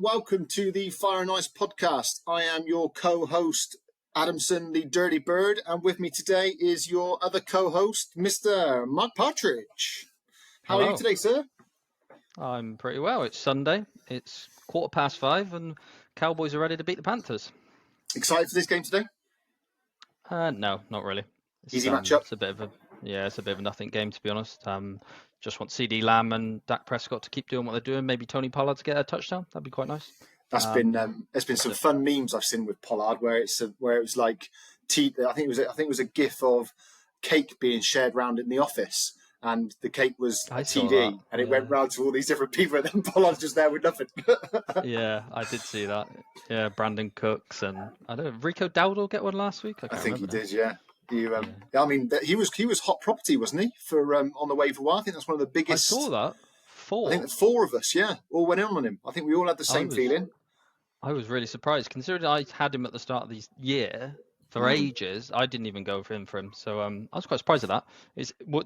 welcome to the Fire and Ice podcast. I am your co-host, Adamson, the Dirty Bird, and with me today is your other co-host, Mr. Mark Partridge. How are you today, sir? I'm pretty well. It's Sunday. It's 5:15, and Cowboys are ready to beat the Panthers. Excited for this game today? No, not really. Easy matchup. It's a bit of a nothing game, to be honest. Just want CD Lamb and Dak Prescott to keep doing what they're doing. Maybe Tony Pollard to get a touchdown. That'd be quite nice. There's been some fun memes I've seen with Pollard where it was like I think it was a gif of cake being shared around in the office, and the cake was a TD, and it went round to all these different people, and then Pollard's just there with nothing. Yeah, I did see that. Yeah, Brandon Cooks and I don't know, Rico Dowdle get one last week. I think he did. Yeah. I mean, he was hot property, wasn't he? For on the waiver wire, I think that's one of the biggest. I saw that. I think 4 of us, all went in on him. I think we all had the same feeling. I was really surprised, considering I had him at the start of the year for ages. I didn't even go for him. So I was quite surprised at that.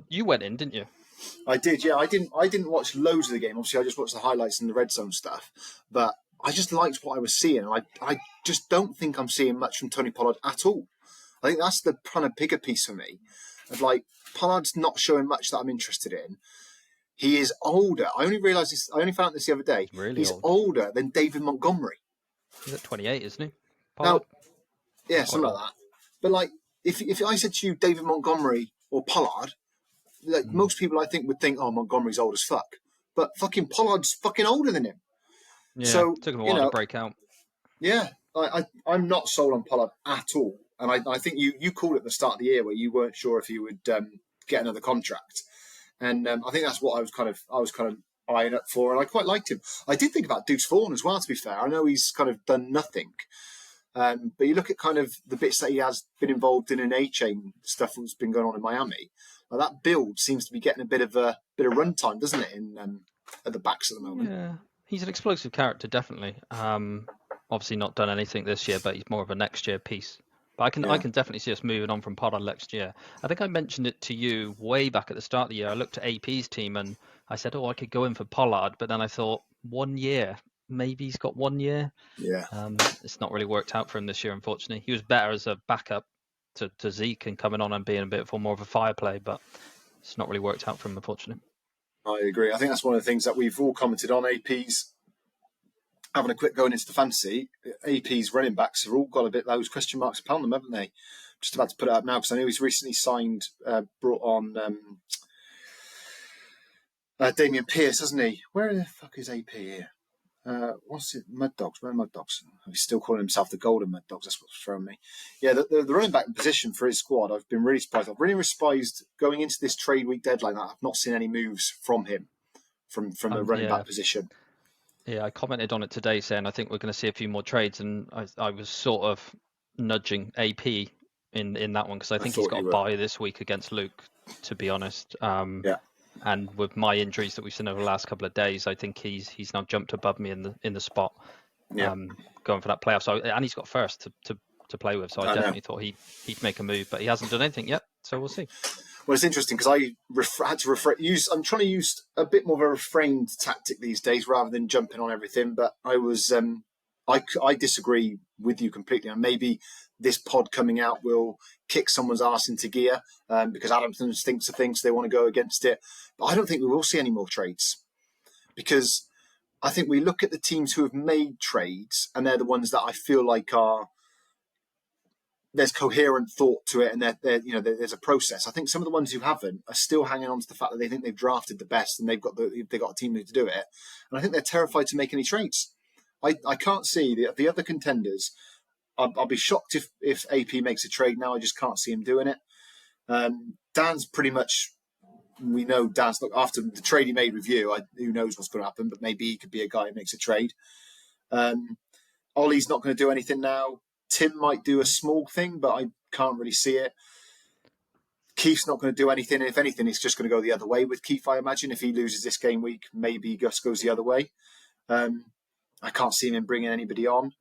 You went in, didn't you? I did, yeah. I didn't watch loads of the game. Obviously, I just watched the highlights and the red zone stuff. But I just liked what I was seeing. I just don't think I'm seeing much from Tony Pollard at all. I think that's the kind of bigger piece for me. Of like, Pollard's not showing much that I'm interested in. He is older. I only realised this. I only found this the other day. He's older than David Montgomery. He's at 28, isn't he? Pollard? Now, yeah, something like that. But like, if I said to you David Montgomery or Pollard, like most people I think would think, oh, Montgomery's old as fuck. But fucking Pollard's fucking older than him. Yeah, so, it took him a while to break out. Yeah, I'm not sold on Pollard at all. And I think you called it at the start of the year where you weren't sure if he would get another contract. And I think that's what I was kind of eyeing up for, and I quite liked him. I did think about Deuce Vaughn as well, to be fair. I know he's kind of done nothing. But you look at kind of the bits that he has been involved in A-chain stuff that's been going on in Miami. Like that build seems to be getting a bit of runtime, doesn't it, in at the backs at the moment? Yeah, he's an explosive character, definitely. Obviously not done anything this year, but he's more of a next year piece. But I can definitely see us moving on from Pollard next year. I think I mentioned it to you way back at the start of the year. I looked at AP's team and I said, I could go in for Pollard. But then I thought, 1 year. Maybe he's got 1 year. Yeah. It's not really worked out for him this year, unfortunately. He was better as a backup to Zeke and coming on and being a bit more of a fire play. But it's not really worked out for him, unfortunately. I agree. I think that's one of the things that we've all commented on. AP's having a quick going into the fantasy, AP's running backs have all got a bit those question marks upon them, haven't they? Just about to put it up now because I know he's recently signed, brought on Damian Pierce, hasn't he? Where the fuck is AP here? What's it? Mud Dogs? Where are Mud Dogs? He's still calling himself the Golden Mud Dogs. That's what's throwing me. Yeah, the running back position for his squad, I've been really surprised. I've really surprised going into this trade week deadline that I've not seen any moves from him, from the running back position. Yeah, I commented on it today saying I think we're going to see a few more trades, and I was sort of nudging AP in that one because I think he's got a bye this week against Luke, to be honest. And with my injuries that we've seen over the last couple of days, I think he's now jumped above me in the spot, going for that playoff. So and he's got first to play with, so I definitely thought he'd make a move, but he hasn't done anything yet. So we'll see. Well, it's interesting because I had to I'm trying to use a bit more of a refrained tactic these days rather than jumping on everything. But I was, I disagree with you completely. And maybe this pod coming out will kick someone's arse into gear because Adamson thinks of things, so they want to go against it. But I don't think we will see any more trades because I think we look at the teams who have made trades and they're the ones that I feel like there's coherent thought to it, and there's a process. I think some of the ones who haven't are still hanging on to the fact that they think they've drafted the best and they've got a team to do it, and I think they're terrified to make any trades. I can't see the other contenders. I'll be shocked if AP makes a trade now. I just can't see him doing it. Dan's pretty much. We know Dan's after the trade he made with you. Who knows what's going to happen? But maybe he could be a guy who makes a trade. Ollie's not going to do anything now. Tim might do a small thing, but I can't really see it. Keith's not going to do anything. If anything, it's just going to go the other way with Keith, I imagine. If he loses this game week, maybe Gus goes the other way. I can't see him bringing anybody on.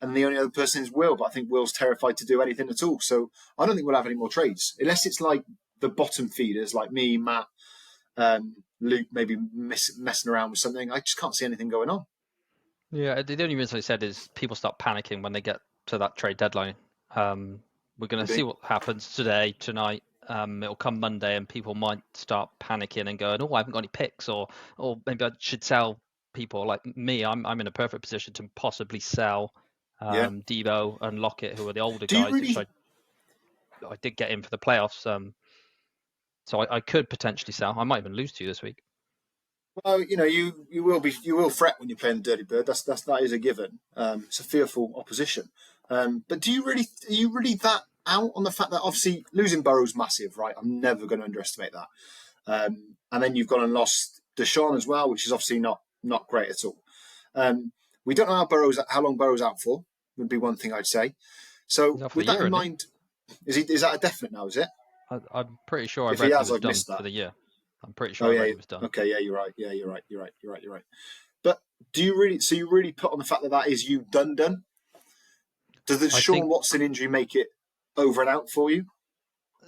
And the only other person is Will, but I think Will's terrified to do anything at all. So I don't think we'll have any more trades. Unless it's like the bottom feeders, like me, Matt, Luke, maybe messing around with something. I just can't see anything going on. Yeah, the only reason I said is people start panicking when they get to that trade deadline. We're going to see what happens today, tonight. It'll come Monday, and people might start panicking and going, "Oh, I haven't got any picks," or maybe I should sell people like me. I'm in a perfect position to possibly sell Debo and Lockett, who are the older guys, which I did get in for the playoffs. So I could potentially sell. I might even lose to you this week. Well, you will fret when you're playing the Dirty Bird. That is a given. It's a fearful opposition. But are you really that out on the fact that obviously losing Burrow's massive, right? I'm never going to underestimate that. And then you've gone and lost Deshaun as well, which is obviously not great at all. We don't know how long Burrow's out for. Would be one thing I'd say. So with that in mind, is that a definite now? Is it? I'm pretty sure I read he was done for the year. I'm pretty sure I read he was done. Okay, yeah, you're right. Yeah, you're right. But do you really put on the fact that is you done? Does the Sean Watson injury make it over and out for you?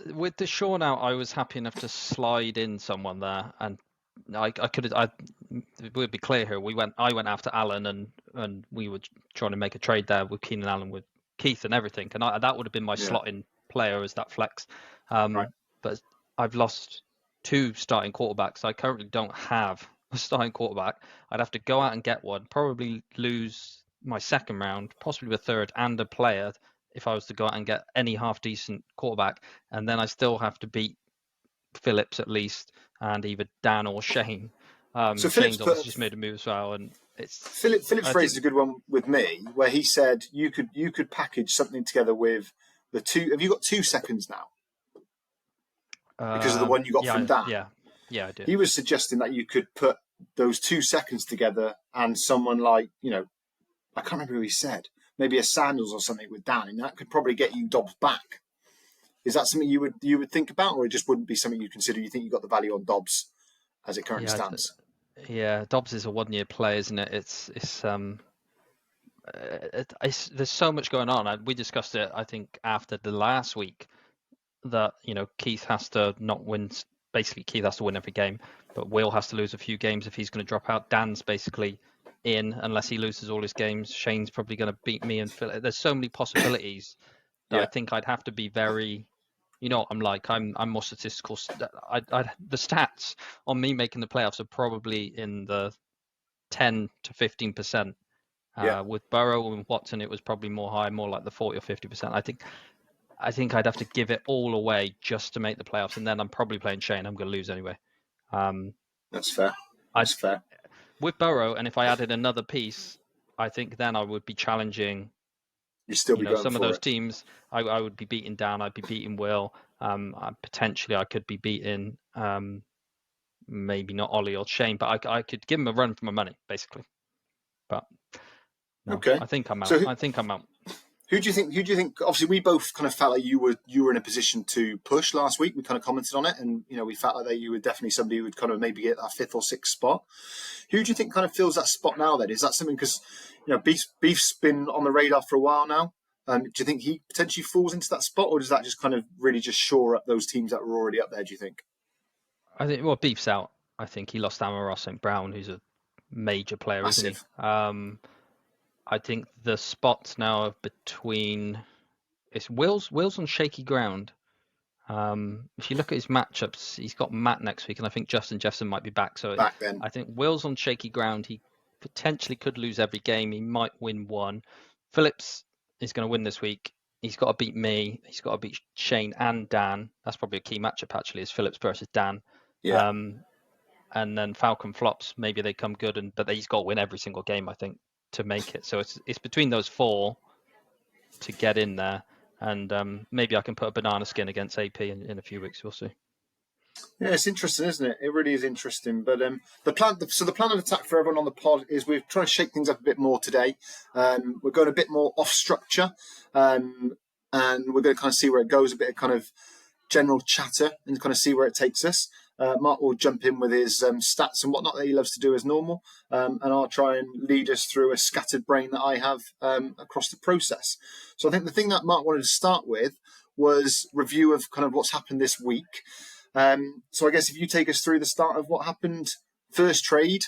With the Sean out, I was happy enough to slide in someone there, and I could. We'll be clear here. I went after Allen, and we were trying to make a trade there with Keenan Allen, with Keith and everything, and that would have been my slot-in player as that flex. Right. But I've lost 2 starting quarterbacks. I currently don't have a starting quarterback. I'd have to go out and get one, probably lose my second round, possibly a third, and a player if I was to go out and get any half-decent quarterback. And then I still have to beat Phillips at least, and either Dan or Shane. So Shane's obviously just made a move as well, and it's Phillips raised a good one with me, where he said you could package something together with the 2. Have you got 2 seconds now? Because of the one you got from Dan. Yeah, I did. He was suggesting that you could put those 2 seconds together, and someone like I can't remember who he said, maybe a Sandals or something with Dan, and that could probably get you Dobbs back. Is that something you would think about, or it just wouldn't be something you consider? You think you got the value on Dobbs as it currently stands? Yeah, Dobbs is a 1-year play, isn't it? There's so much going on. We discussed it, I think, after the last week, that Keith has to not win. Basically, Keith has to win every game, but Will has to lose a few games if he's going to drop out. Dan's basically in unless he loses all his games. Shane's probably going to beat me and Phil. There's so many possibilities that I think I'd have to be very. I'm more statistical. The stats on me making the playoffs are probably in the 10 to 15%. With Burrow and Watson, it was probably more like the 40 or 50%. I think I'd have to give it all away just to make the playoffs, and then I'm probably playing Shane. I'm going to lose anyway. That's fair. That's fair. With Burrow, and if I added another piece, I think then I would be challenging. You still be going some for of those it. teams. I would be beating Dan. I'd be beating Will. Potentially, I could be beating maybe not Ollie or Shane, but I could give him a run for my money, basically. But no, okay, I think I'm out. Who do you think? Obviously, we both kind of felt like you were in a position to push last week. We kind of commented on it, and we felt like that you were definitely somebody who would kind of maybe get that 5th or 6th spot. Who do you think kind of fills that spot now? Then is that something because Beef's been on the radar for a while now? Do you think he potentially falls into that spot, or does that just kind of really just shore up those teams that were already up there? Do you think? I think Beef's out. I think he lost Amon-Ra St. Brown, who's a major player, Massive. Isn't he? I think the spots now are between Will's on shaky ground. If you look at his matchups, he's got Matt next week, and I think Justin Jefferson might be back. So I think Will's on shaky ground. He potentially could lose every game. He might win one. Phillips is going to win this week. He's got to beat me. He's got to beat Shane and Dan. That's probably a key matchup, actually, is Phillips versus Dan. Yeah. And then Falcon flops. Maybe they come good, but he's got to win every single game, I think, to make it. So it's between those 4 to get in there. And maybe I can put a banana skin against AP in a few weeks. We'll see. Yeah, it's interesting, isn't it? It really is interesting. But the plan of attack for everyone on the pod is we're trying to shake things up a bit more today. We're going a bit more off structure, and we're going to kind of see where it goes. A bit of kind of general chatter and kind of see where it takes us. Mark will jump in with his stats and whatnot that he loves to do as normal, and I'll try and lead us through a scattered brain that I have across the process. So I think the thing that Mark wanted to start with was review of kind of what's happened this week. So I guess if you take us through the start of what happened, first trade,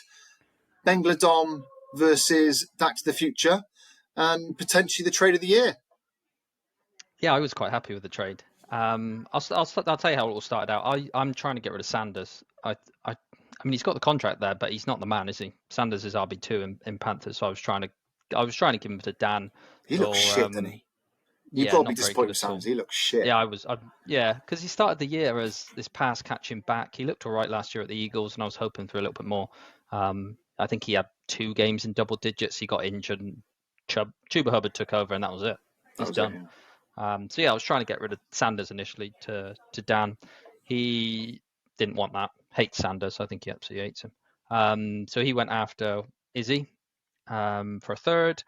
Bengladom versus Back to the Future, and potentially the trade of the year. Yeah, I was quite happy with the trade. I'll tell you how it all started out. I'm trying to get rid of Sanders. I mean, he's got the contract there, but he's not the man, is he? Sanders is RB2 in Panthers, so I was trying to give him to Dan. He looks shit, doesn't he? You've Yeah, got to be not very disappointed good with at all. Sanders. He looks shit. Yeah, yeah, because he started the year as this pass catching back. He looked all right last year at the Eagles, and I was hoping for a little bit more. I think he had 2 games in double digits. He got injured, and Chuba Hubbard took over, and that was it. He's done. So yeah, I was trying to get rid of Sanders initially to Dan. He didn't want that. Hates Sanders. I think he absolutely hates him. So he went after Izzy for a third.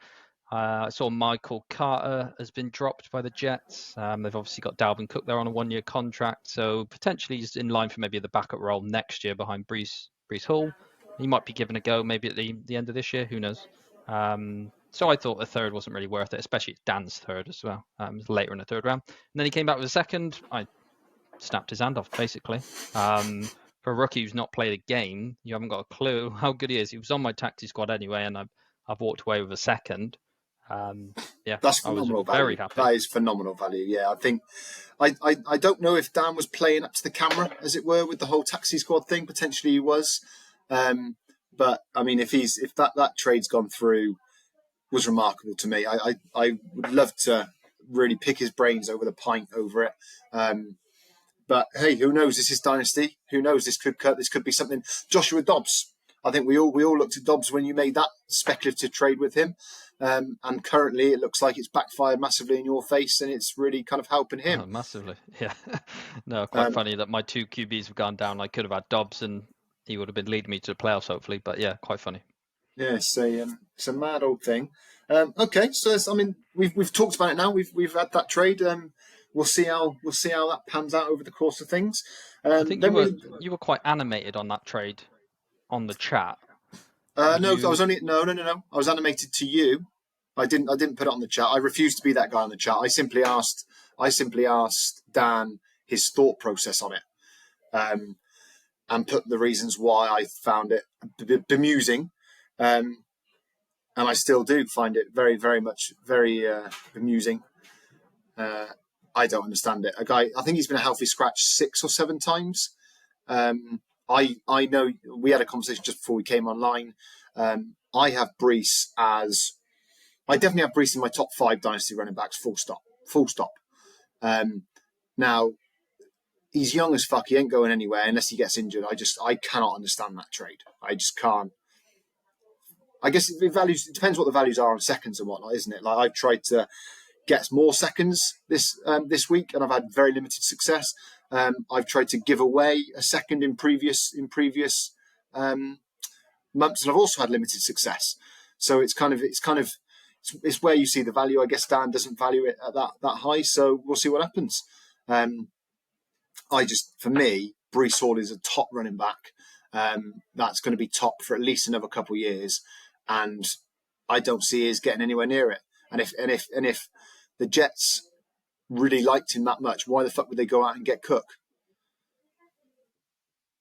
I saw Michael Carter has been dropped by the Jets. They've obviously got Dalvin Cook there on a 1-year contract, so potentially he's in line for maybe the backup role next year behind Breece Hall. He might be given a go maybe at the end of this year. Who knows? So I thought a third wasn't really worth it, especially Dan's third as well. It was later in the third round. And then he came back with a second. I snapped his hand off, basically. For a rookie who's not played a game, you haven't got a clue how good he is. He was on my taxi squad anyway, and I've walked away with a second. Yeah, that's phenomenal value. Very happy. That is phenomenal value. Yeah, I think I don't know if Dan was playing up to the camera, as it were, with the whole taxi squad thing. Potentially he was, but I mean, if that trade's gone through, was remarkable to me. I would love to really pick his brains over the pint over it. But hey, who knows? This is Dynasty. Who knows? This could be something. Joshua Dobbs. I think we all looked at Dobbs when you made that speculative trade with him. And currently it looks like it's backfired massively in your face, and it's really kind of helping him. Oh, massively, yeah. No, quite funny that my 2 QBs have gone down. I could have had Dobbs, and he would have been leading me to the playoffs, hopefully. But yeah, quite funny. Yeah, it's a mad old thing. Okay, so I mean, we've talked about it now. We've had that trade. We'll see how that pans out over the course of things. I think you were quite animated on that trade on the chat. I was only no. I was animated to you. I didn't put it on the chat. I refused to be that guy on the chat. I simply asked Dan his thought process on it, and put the reasons why I found it bemusing, and I still do find it very, very much very bemusing. I don't understand it. I think he's been a healthy scratch 6 or 7 times. I know we had a conversation just before we came online. I have Breece I definitely have Breece in my top 5 dynasty running backs. Full stop. Now he's young as fuck. He ain't going anywhere unless he gets injured. I cannot understand that trade. I just can't. I guess it depends what the values are on seconds and whatnot, isn't it? Like I've tried to get more seconds this week, and I've had very limited success. I've tried to give away a second in previous months, and I've also had limited success. So it's where you see the value. I guess Dan doesn't value it at that high, so we'll see what happens. For me, Breece Hall is a top running back. That's going to be top for at least another couple of years, and I don't see his getting anywhere near it. And if the Jets really liked him that much, why the fuck would they go out and get Cook?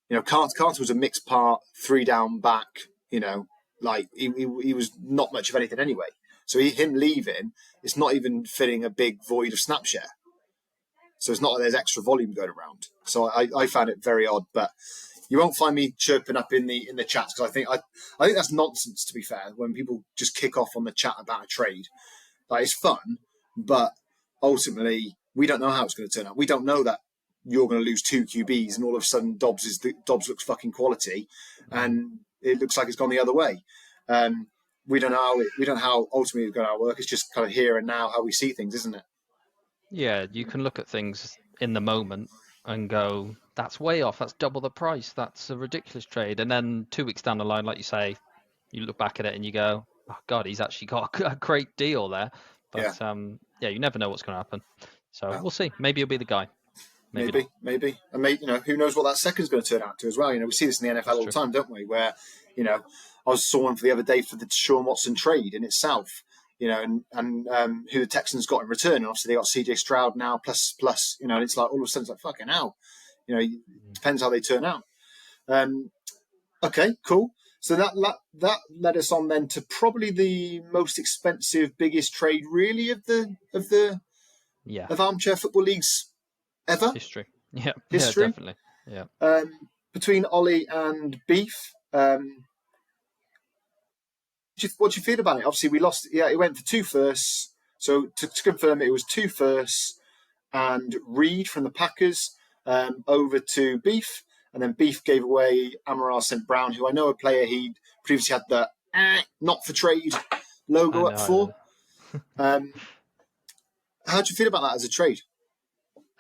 You know, Carter was a mixed part, 3-down back. You know, like he was not much of anything anyway. So him leaving, it's not even filling a big void of snap share. So it's not like there's extra volume going around. So I found it very odd, but you won't find me chirping up in the chats because I think that's nonsense. To be fair, when people just kick off on the chat about a trade, like it's fun, but ultimately we don't know how it's going to turn out. We don't know that you're going to lose 2 QBs and all of a sudden Dobbs looks fucking quality, and it looks like it's gone the other way. We don't know how ultimately it's going to work. It's just kind of here and now how we see things, isn't it? Yeah, you can look at things in the moment and go, that's way off. That's double the price. That's a ridiculous trade. And then 2 weeks down the line, like you say, you look back at it and you go, oh God, he's actually got a great deal there. But yeah, you never know what's going to happen. So we'll see. Maybe he'll be the guy. Maybe. And who knows what that second's going to turn out to as well. You know, we see this in the NFL all the time, don't we? Where, you know, I saw one for the other day for the Deshaun Watson trade in itself. You know, and who the Texans got in return. And obviously they got CJ Stroud now plus, you know, and it's like all of a sudden it's like, fucking hell. You know, it depends how they turn out. Okay, cool. So that led us on then to probably the most expensive, biggest trade really of Armchair Football Leagues ever. History. Yeah, history. Yeah, definitely. Yeah. Between Ollie and Beef, what do you feel about it? Obviously, we lost. Yeah, it went for 2 firsts. So to confirm, it was 2 firsts and Reed from the Packers over to Beef, and then Beef gave away Amar St. Brown, who I know a player he previously had the not for trade logo up for. How do you feel about that as a trade?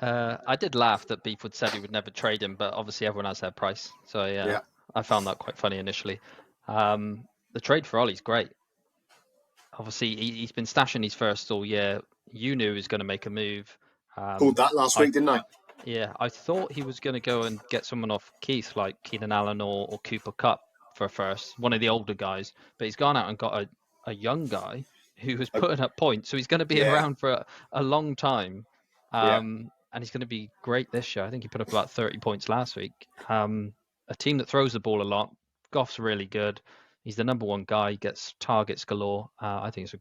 I did laugh that Beef would said he would never trade him, but obviously everyone has their price. So yeah. I found that quite funny initially. The trade for Ollie's great. Obviously, he's been stashing his first all year. You knew he was going to make a move. Called that last week, didn't I? Yeah, I thought he was going to go and get someone off Keith, like Keenan Allen or Cooper Kupp for first, one of the older guys. But he's gone out and got a young guy who was putting up points. So he's going to be around for a long time. And he's going to be great this year. I think he put up about 30 points last week. A team that throws the ball a lot. Goff's really good. He's the number one guy. He gets targets galore. I think it's a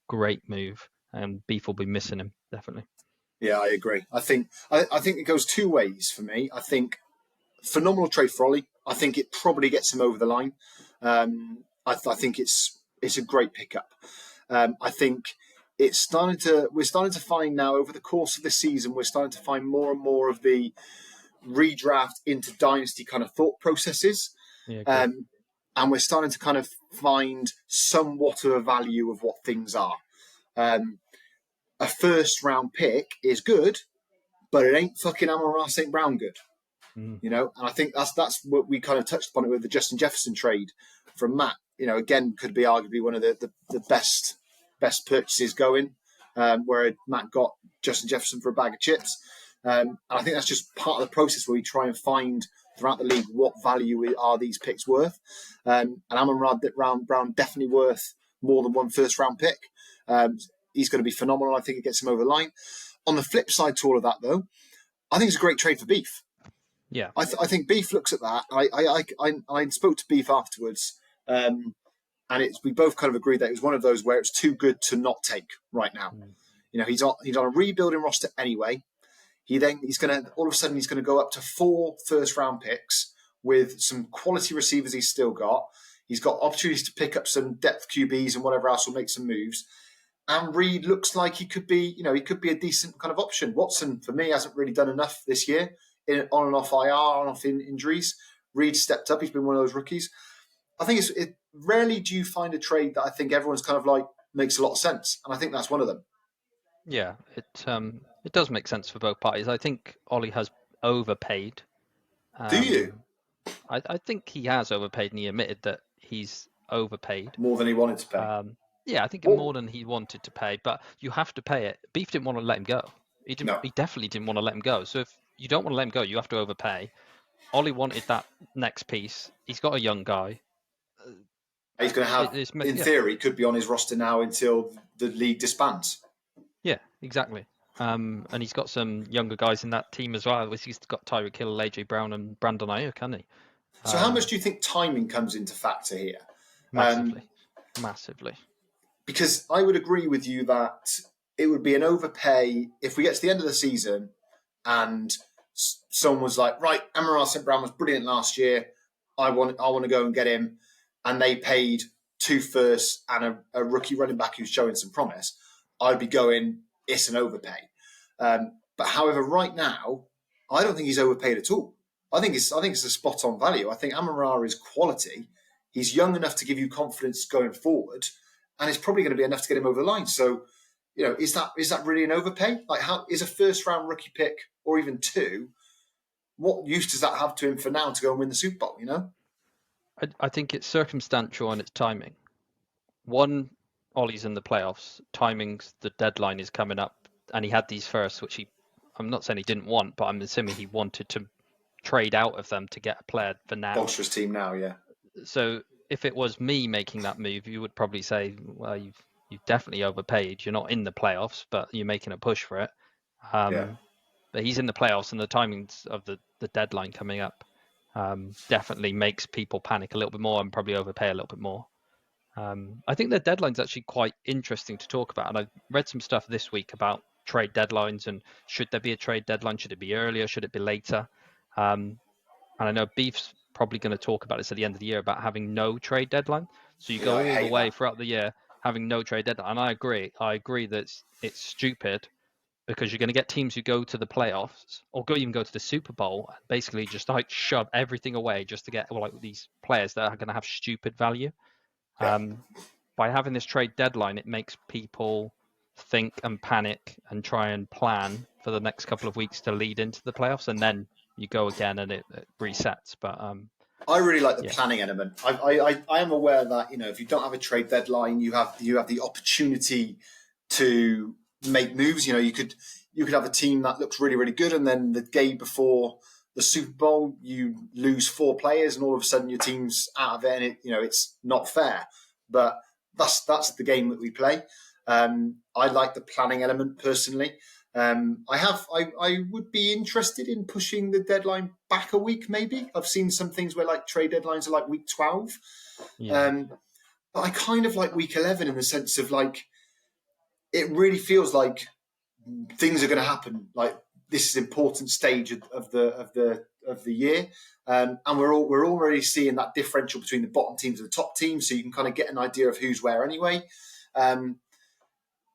great move. And Beef will be missing him, definitely. Yeah, I agree. I think it goes 2 ways for me. I think phenomenal trade for Ollie. I think it probably gets him over the line. I think it's a great pickup. I think we're starting to find now over the course of the season, we're starting to find more and more of the redraft into dynasty kind of thought processes. Yeah, and we're starting to kind of find somewhat of a value of what things are. A first round pick is good, but it ain't fucking Amon-Ra St. Brown good. You know, and I think that's what we kind of touched upon it with the Justin Jefferson trade from Matt. You know, again, could be arguably one of the best purchases going, where Matt got Justin Jefferson for a bag of chips. And I think that's just part of the process where we try and find throughout the league what value are these picks worth. And Amon-Ra Brown definitely worth more than 1 first round pick. He's going to be phenomenal. I think it gets him over the line. On the flip side to all of that, though, I think it's a great trade for Beef. Yeah, I think Beef looks at that. I spoke to Beef afterwards, and we both kind of agreed that it was one of those where it's too good to not take right now. You know, he's on a rebuilding roster anyway. He's going to all of a sudden he's going to go up to 4 first round picks with some quality receivers he's still got. He's got opportunities to pick up some depth QBs and whatever else will make some moves. And Reed looks like he could be a decent kind of option. Watson, for me, hasn't really done enough this year on and off IR, on and off in injuries. Reed stepped up. He's been one of those rookies. I think rarely do you find a trade that I think everyone's kind of like makes a lot of sense. And I think that's one of them. Yeah, it does make sense for both parties. I think Ollie has overpaid. Do you? I think he has overpaid, and he admitted that he's overpaid. More than he wanted to pay. Yeah, I think more than he wanted to pay, but you have to pay it. Beef didn't want to let him go. He definitely didn't want to let him go. So if you don't want to let him go, you have to overpay. Ollie wanted that next piece. He's got a young guy. He's going to have, in theory, could be on his roster now until the league disbands. Yeah, exactly. And he's got some younger guys in that team as well. He's got Tyreek Hill, AJ Brown, and Brandon Ayuk, hasn't he? So how much do you think timing comes into factor here? Massively. Because I would agree with you that it would be an overpay if we get to the end of the season and someone was like, right, Amon-Ra St. Brown was brilliant last year. I want to go and get him. And they paid 2 firsts and a rookie running back who's showing some promise. I'd be going, it's an overpay. But however, right now, I don't think he's overpaid at all. I think it's a spot on value. I think Amon-Ra is quality. He's young enough to give you confidence going forward, and it's probably going to be enough to get him over the line. So, you know, is that really an overpay? Like, how is a first round rookie pick or even 2? What use does that have to him for now to go and win the Super Bowl? You know, I think it's circumstantial and it's timing. One, Ollie's in the playoffs. Timing's the deadline is coming up, and he had these first, which I'm not saying he didn't want, but I'm assuming he wanted to trade out of them to get a player for now. Ultra's team now, yeah. So if it was me making that move, you would probably say, well, you've definitely overpaid. You're not in the playoffs, but you're making a push for it. But he's in the playoffs, and the timings of the deadline coming up. definitely makes people panic a little bit more and probably overpay a little bit more. I think the deadline's actually quite interesting to talk about, and I read some stuff this week about trade deadlines and should there be a trade deadline? Should it be earlier? Should it be later? And I know Beef's probably going to talk about this at the end of the year about having no trade deadline. So you go all the way throughout the year having no trade deadline, and I agree. I agree that it's stupid because you're going to get teams who go to the playoffs or even go to the Super Bowl and basically just like shove everything away just to get like these players that are going to have stupid value. By having this trade deadline, it makes people think and panic and try and plan for the next couple of weeks to lead into the playoffs, and then you go again and it resets. But I really like the planning element. I am aware that, you know, if you don't have a trade deadline, you have the opportunity to make moves. You know, you could have a team that looks really, really good, and then the game before the Super Bowl, you lose 4 players, and all of a sudden your team's out of it, and it's not fair. But that's the game that we play. I like the planning element personally. I would be interested in pushing the deadline back a week, maybe. I've seen some things where like trade deadlines are like week 12. But I kind of like week 11 in the sense of like, it really feels like things are going to happen. Like this is an important stage of the year. And we're already seeing that differential between the bottom teams and the top teams. So you can kind of get an idea of who's where anyway.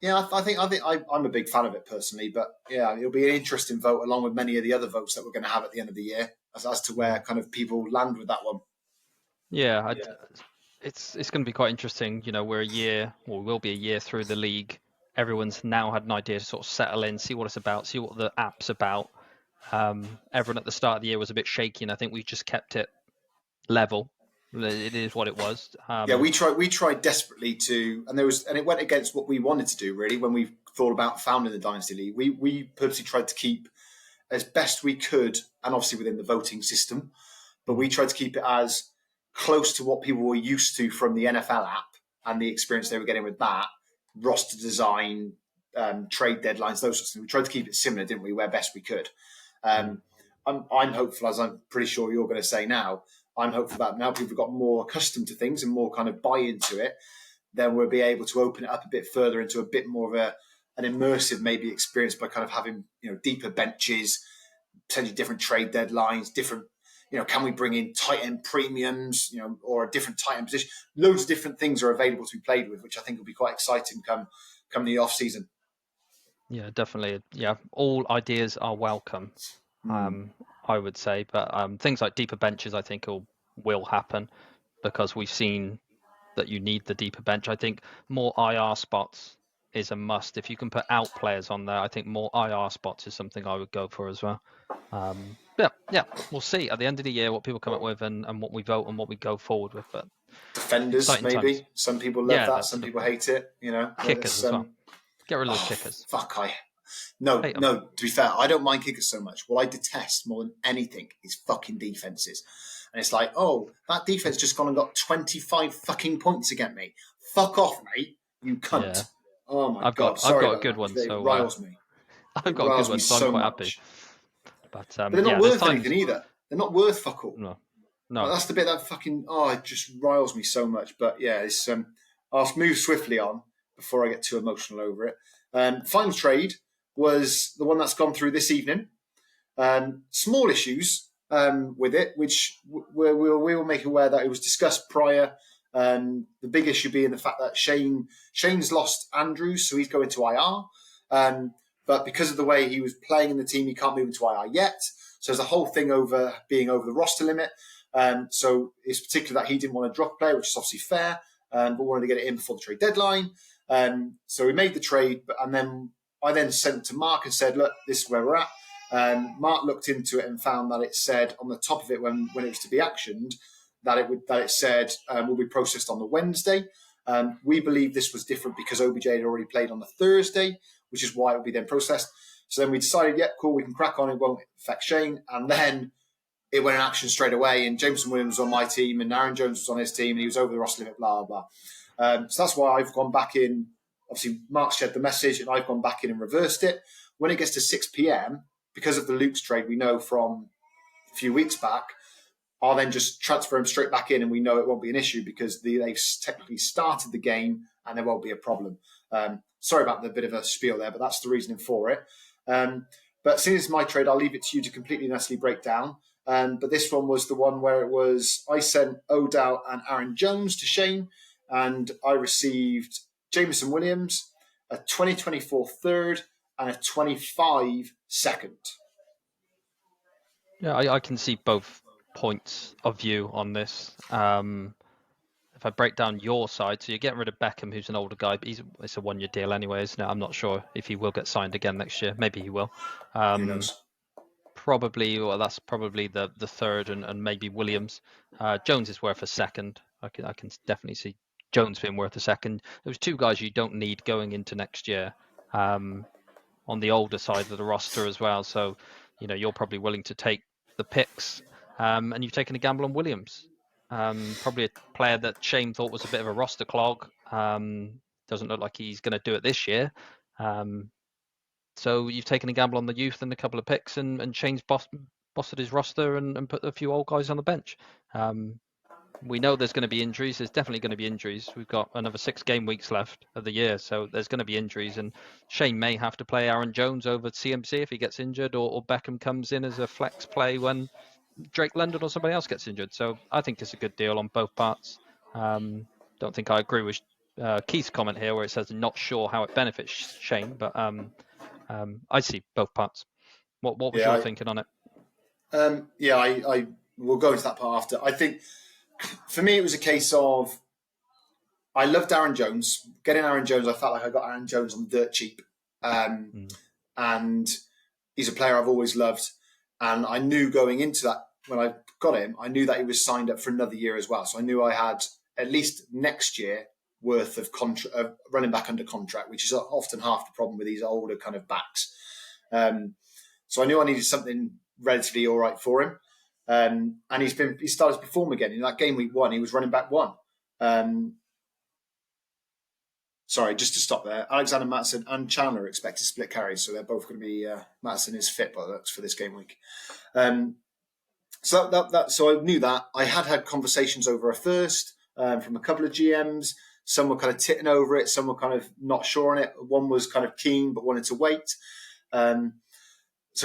I think I'm a big fan of it personally, but yeah, it'll be an interesting vote along with many of the other votes that we're going to have at the end of the year as to where kind of people land with that one. It's going to be quite interesting. You know, we're we will be a year through the league. Everyone's now had an idea to sort of settle in, see what it's about, see what the app's about. Everyone at the start of the year was a bit shaky, and I think we just kept it level. It is what it was. We tried desperately to, and it went against what we wanted to do really when we thought about founding the Dynasty League. We purposely tried to keep as best we could, and obviously within the voting system, but we tried to keep it as close to what people were used to from the NFL app and the experience they were getting with that, roster design, trade deadlines, those sorts of things. We tried to keep it similar, didn't we, where best we could. I'm hopeful, as I'm pretty sure you're going to say now, I'm hopeful that now people have got more accustomed to things and more kind of buy into it, then we'll be able to open it up a bit further into a bit more of an immersive maybe experience by kind of having, deeper benches, potentially different trade deadlines, different, can we bring in tight end premiums, or a different tight end position? Loads of different things are available to be played with, which I think will be quite exciting come the off season. Yeah, definitely. Yeah, all ideas are welcome. I would say, but things like deeper benches, I think will happen because we've seen that you need the deeper bench. I think more IR spots is a must. If you can put out players on there, I think more IR spots is something I would go for as well. Yeah, we'll see at the end of the year what people come up with and what we vote and what we go forward with. But defenders, maybe times. Some people love that, some people hate it. Kickers as well. Get rid of those kickers. No, to be fair, I don't mind kickers so much. What I detest more than anything is fucking defenses. And it's like, oh, that defense just gone and got 25 fucking points against me. Fuck off, mate, you cunt. Yeah. Oh my God. I've got a good one. It riles me. I've got a good one, so I'm quite happy. But they're not worth anything either. They're not worth fuck all. No. Like, that's the bit that fucking, it just riles me so much. But yeah, it's I'll move swiftly on before I get too emotional over it. Final trade was the one that's gone through this evening. Small issues with it, which we will make aware that it was discussed prior. The big issue being the fact that Shane's lost Andrews, so he's going to IR. But because of the way he was playing in the team, he can't move into IR yet. So there's a whole thing over being over the roster limit. So it's particular that he didn't want to drop a player, which is obviously fair, but wanted to get it in before the trade deadline. So we made the trade, and I then sent it to Mark and said, look, this is where we're at. Mark looked into it and found that it said on the top of it when it was to be actioned that it said will be processed on the Wednesday. We believe this was different because OBJ had already played on the Thursday, which is why it would be then processed. So then we decided, cool, we can crack on. It won't affect Shane. And then it went in action straight away. And Jameson Williams was on my team and Aaron Jones was on his team and he was over the roster limit, blah, blah, blah. So that's why I've gone back in. Obviously, Mark shared the message and I've gone back in and reversed it. When it gets to 6 p.m., because of the Luke's trade, we know from a few weeks back, I'll then just transfer him straight back in, and we know it won't be an issue because they've technically started the game, and there won't be a problem. Sorry about the bit of a spiel there, but that's the reasoning for it. But since it's my trade, I'll leave it to you to completely and utterly break down. But this one was the one where it was I sent O'Dowd and Aaron Jones to Shane, and I received Jameson Williams, a 2024 third, and a 25 second. Yeah, I can see both points of view on this. If I break down your side, so you're getting rid of Beckham, who's an older guy, but it's a one-year deal anyway, isn't it? I'm not sure if he will get signed again next year. Maybe he will. Who knows? That's probably the third, and maybe Williams. Jones is worth a second. I can definitely see Jones being worth a second. There's two guys you don't need going into next year on the older side of the roster as well. So, you're probably willing to take the picks, and you've taken a gamble on Williams. Probably a player that Shane thought was a bit of a roster clog. Doesn't look like he's going to do it this year. So you've taken a gamble on the youth and a couple of picks, and Shane's bossed his roster and put a few old guys on the bench. We know there's going to be injuries. There's definitely going to be injuries. We've got another 6 game weeks left of the year, so there's going to be injuries. And Shane may have to play Aaron Jones over CMC if he gets injured, or Beckham comes in as a flex play when Drake London or somebody else gets injured. So I think it's a good deal on both parts. Don't think I agree with Keith's comment here where it says not sure how it benefits Shane, but I see both parts. What was your thinking on it? I will go into that part after. I think for me it was a case of I loved Aaron Jones. Getting Aaron Jones, I felt like I got Aaron Jones on dirt cheap. And he's a player I've always loved. And I knew going into that, when I got him, I knew that he was signed up for another year as well. So I knew I had at least next year worth of running back under contract, which is often half the problem with these older kind of backs. So I knew I needed something relatively all right for him. And he started to perform again. In that game week 1, he was running back 1. Sorry, just to stop there. Alexander Mattison and Chandler expect to split carries, so they're both going to be. Mattison is fit, but that's for this game week. So I knew that. I had conversations over a first from a couple of GMs. Some were kind of titting over it. Some were kind of not sure on it. One was kind of keen but wanted to wait. So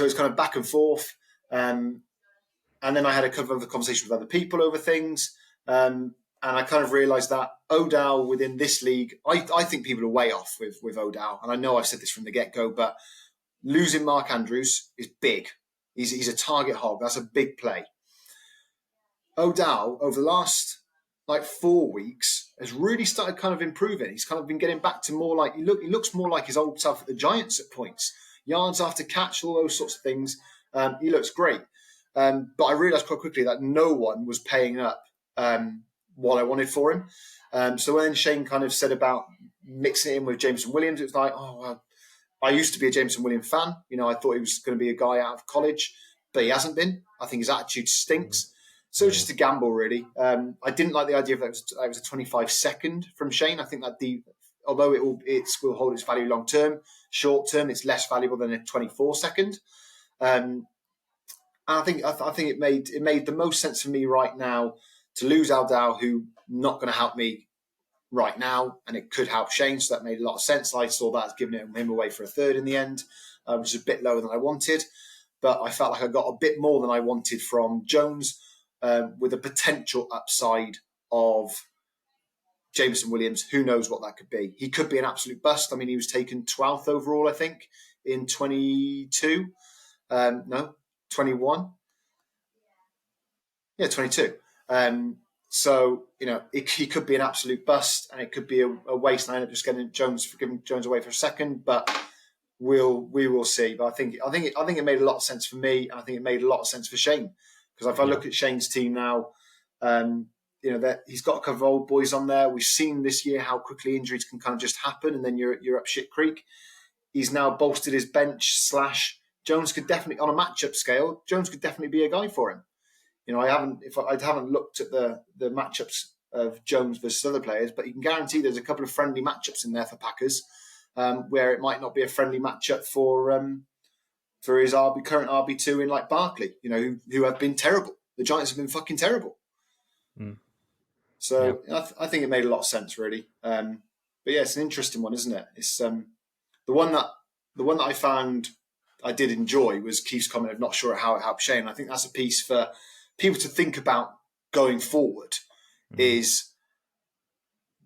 it's kind of back and forth. And then I had a couple of other conversations with other people over things. And I kind of realised that O'Dowd within this league, I think people are way off with O'Dowd. And I know I've said this from the get-go, but losing Mark Andrews is big. He's a target hog. That's a big play. O'Dowd, over the last 4 weeks, has really started kind of improving. He's kind of been getting back to more like, he looks more like his old self at the Giants at points. Yards after catch, all those sorts of things. He looks great. But I realised quite quickly that no one was paying up what I wanted for him. So when Shane kind of said about mixing it in with Jameson Williams, it was like, oh, well, I used to be a Jameson Williams fan. I thought he was going to be a guy out of college, but he hasn't been. I think his attitude stinks. So it's just a gamble, really. I didn't like the idea that it was a 25 second from Shane. I think that although it will hold its value long term, short term, it's less valuable than a 24 second. And I think it made the most sense for me right now to lose O'Dowd, who not going to help me right now, and it could help Shane, so that made a lot of sense. I saw that as giving him away for a third in the end, which is a bit lower than I wanted, but I felt like I got a bit more than I wanted from Jones, with a potential upside of Jameson Williams. Who knows what that could be? He could be an absolute bust. I mean, he was taken 12th overall, I think, in 22. 21. Yeah, 22. So, he could be an absolute bust, and it could be a waste. And I end up just giving Jones away for a second, but we will see. But I think it made a lot of sense for me, and I think it made a lot of sense for Shane, because if I look at Shane's team now, that he's got a couple of old boys on there. We've seen this year how quickly injuries can kind of just happen, and then you're up shit creek. He's now bolstered his bench / Jones could definitely, on a matchup scale, Jones could definitely be a guy for him. I haven't looked at the matchups of Jones versus other players, but you can guarantee there's a couple of friendly matchups in there for Packers, where it might not be a friendly matchup for his current RB2 in like Barkley, who have been terrible. the Giants have been fucking terrible. So I think it made a lot of sense, really. But yeah, it's an interesting one, isn't it? It's the one that I found I did enjoy was Keith's comment of not sure how it helped Shane. I think that's a piece for people to think about going forward. Is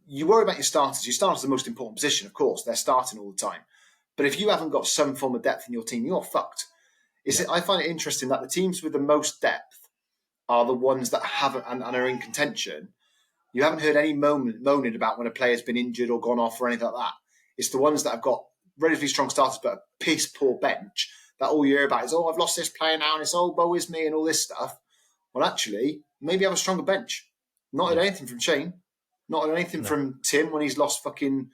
you worry about your starters. Your starters are the most important position, of course. They're starting all the time. But if you haven't got some form of depth in your team, you're fucked. I find it interesting that the teams with the most depth are the ones that haven't and are in contention. You haven't heard any moaning about when a player's been injured or gone off or anything like that. It's the ones that have got relatively strong starters but a piss poor bench that all you hear about is, I've lost this player now and it's, woe is me and all this stuff. Well, actually, maybe have a stronger bench. Not heard anything from Shane. Not heard anything from Tim when he's lost fucking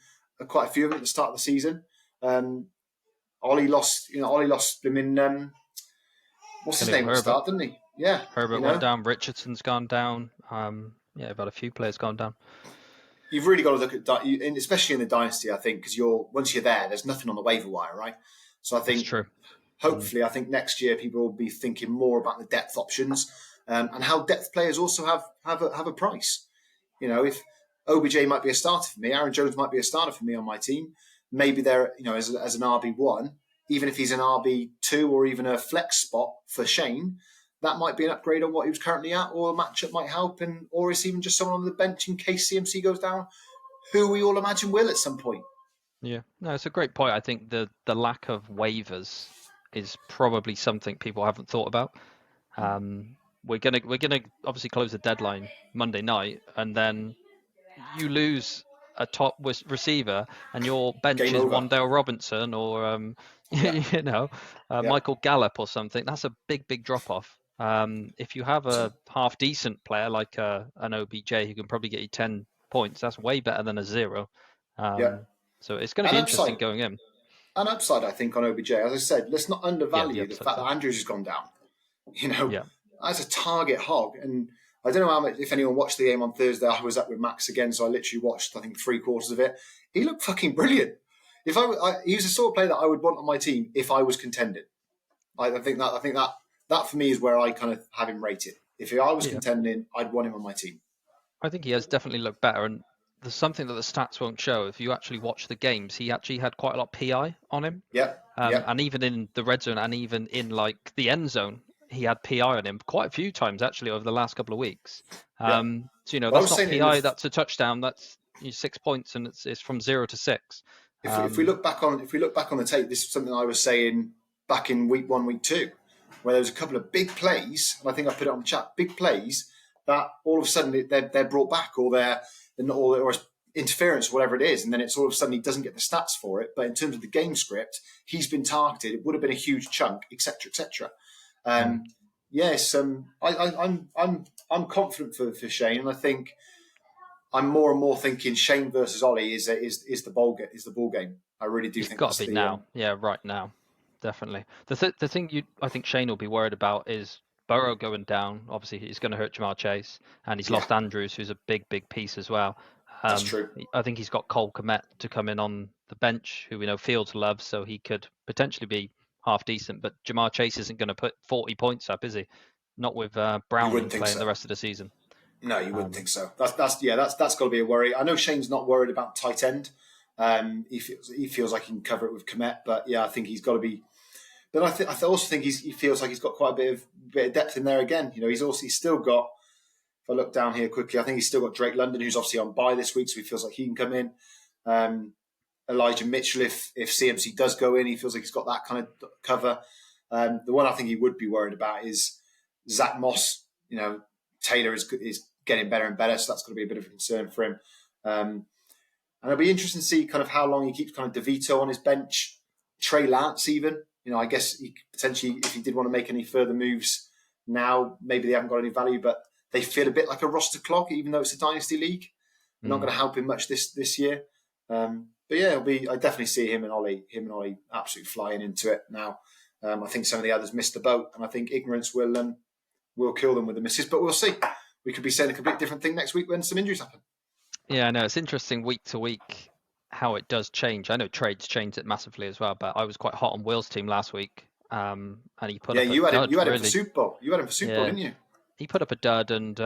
quite a few of them at the start of the season. Ollie lost him in what's his name at the start, didn't he? Yeah. Herbert went down, Richardson's gone down. About a few players gone down. You've really got to look at, especially in the dynasty, I think, because once you're there, there's nothing on the waiver wire, right? So I think, that's true. Hopefully, I think next year people will be thinking more about the depth options and how depth players also have a price. If OBJ might be a starter for me, Aaron Jones might be a starter for me on my team. Maybe they're, as an RB1, even if he's an RB2 or even a flex spot for Shane, that might be an upgrade on what he was currently at, or a matchup might help, or it's even just someone on the bench in case CMC goes down, who we all imagine will at some point. Yeah, no, it's a great point. I think the lack of waivers is probably something people haven't thought about. We're gonna obviously close the deadline Monday night, and then you lose a top receiver, and your bench is Wan'Dale Robinson or Michael Gallup or something. That's a big drop off. If you have a half decent player like an OBJ who can probably get you 10 points, that's way better than a 0. So it's going to be interesting going in. An upside, I think, on OBJ. As I said, let's not undervalue the fact that Andrews has gone down. As a target hog, and I don't know how much, if anyone watched the game on Thursday. I was up with Max again, so I literally watched, I think, 3/4 of it. He looked fucking brilliant. He was the sort of player that I would want on my team if I was contending. I think that for me is where I kind of have him rated. If I was contending, I'd want him on my team. I think he has definitely looked better, and there's something that the stats won't show. If you actually watch the games, he actually had quite a lot of PI on him. And even in the red zone and even in like the end zone, he had PI on him quite a few times actually over the last couple of weeks. So that's not PI, that's a touchdown. That's 6 points, and it's from 0 to 6. If we look back on the tape, this is something I was saying back in week 1, week 2, where there was a couple of big plays, and I think I put it on the chat, big plays that all of a sudden they're brought back, or interference, or whatever it is, and then it's all of a sudden he doesn't get the stats for it. But in terms of the game script, he's been targeted. It would have been a huge chunk, etc., etc. Yes, I'm confident for Shane, and I think I'm more and more thinking Shane versus Ollie is the ball game. I really do think it's got to be now. Right now, definitely. The thing I think Shane will be worried about is Burrow going down. Obviously, he's going to hurt Jamar Chase, and he's lost Andrews, who's a big piece as well. That's true. I think he's got Cole Kmet to come in on the bench, who we know Fields loves, so he could potentially be half decent. But Jamar Chase isn't going to put 40 points up, is he? Not with Browning playing the rest of the season. No, you wouldn't think so. That's got to be a worry. I know Shane's not worried about tight end. He feels like he can cover it with Kmet, but I think he's got to be. But I also think he feels like he's got quite a bit of depth in there again. He's still got. If I look down here quickly, I think he's still got Drake London, who's obviously on bye this week, so he feels like he can come in. Elijah Mitchell, if CMC does go in, he feels like he's got that kind of cover. The one I think he would be worried about is Zach Moss. Taylor is getting better and better, so that's going to be a bit of a concern for him. And it'll be interesting to see kind of how long he keeps kind of DeVito on his bench, Trey Lance even. I guess he potentially, if he did want to make any further moves now, maybe they haven't got any value, but they feel a bit like a roster clog, even though it's a dynasty league. They're not going to help him much this year. But yeah, I definitely see him and Ollie absolutely flying into it now. I think some of the others missed the boat, and I think ignorance will kill them with the misses. But we'll see. We could be saying a completely different thing next week when some injuries happen. Yeah, I know. It's interesting week to week how it does change. I know trades changed it massively as well, but I was quite hot on Will's team last week, and he put up you had him for Super Bowl. You had him for Super Bowl, didn't you? he put up a dud, and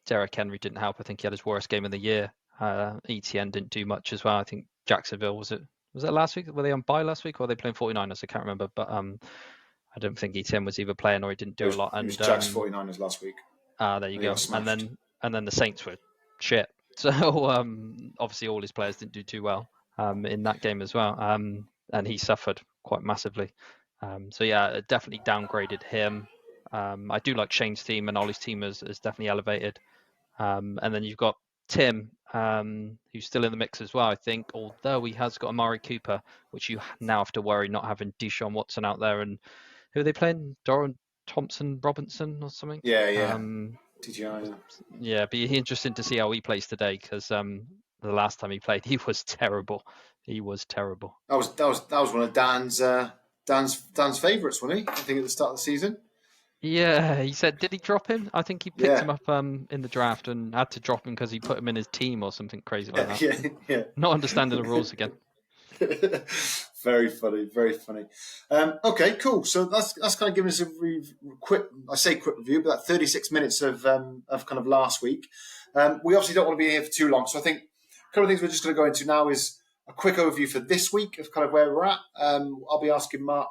Derrick Henry didn't help. I think he had his worst game of the year. ETN didn't do much as well. I think Jacksonville, was it last week? Were they on bye last week, or were they playing 49ers? I can't remember, but I don't think ETN was either playing or he didn't do a lot. And it was Jags 49ers last week. There you go. And then the Saints were shit. So obviously all his players didn't do too well in that game as well. And he suffered quite massively. So yeah, it definitely downgraded him. I do like Shane's team, and Ollie's team is definitely elevated. And then you've got Tim, who's still in the mix as well, I think, although he has got Amari Cooper, which you now have to worry not having Deshaun Watson out there. And who are they playing? Doran Thompson Robinson or something? Yeah. Yeah, but interesting to see how he plays today, because the last time he played, he was terrible. That was one of Dan's favourites, wasn't he? I think at the start of the season. Yeah, he said, did he drop him? I think he picked him up in the draft and had to drop him because he put him in his team or something crazy like that. Yeah. Not understanding the rules again. Very funny. Okay, cool. So that's kind of giving us a quick review, but that 36 minutes of kind of last week. We obviously don't want to be here for too long, so I think a couple of things we're just going to go into now is a quick overview for this week of kind of where we're at. I'll be asking Mark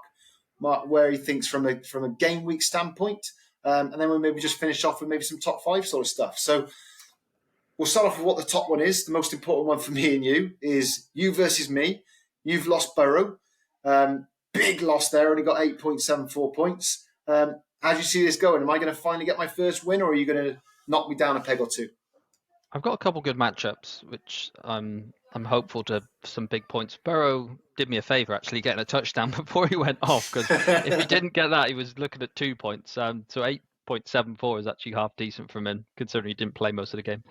where he thinks from a game week standpoint, and then we'll maybe just finish off with maybe some top 5 sort of stuff. So we'll start off with what the top one is. The most important one for me and you is you versus me. You've lost Burrow. Big loss there, only got 8.74 points. How do you see this going? Am I going to finally get my first win, or are you going to knock me down a peg or two? I've got a couple good matchups, which I'm hopeful to some big points. Burrow did me a favour, actually, getting a touchdown before he went off, because if he didn't get that, he was looking at 2 points. So 8.74 is actually half decent from him, considering he didn't play most of the game.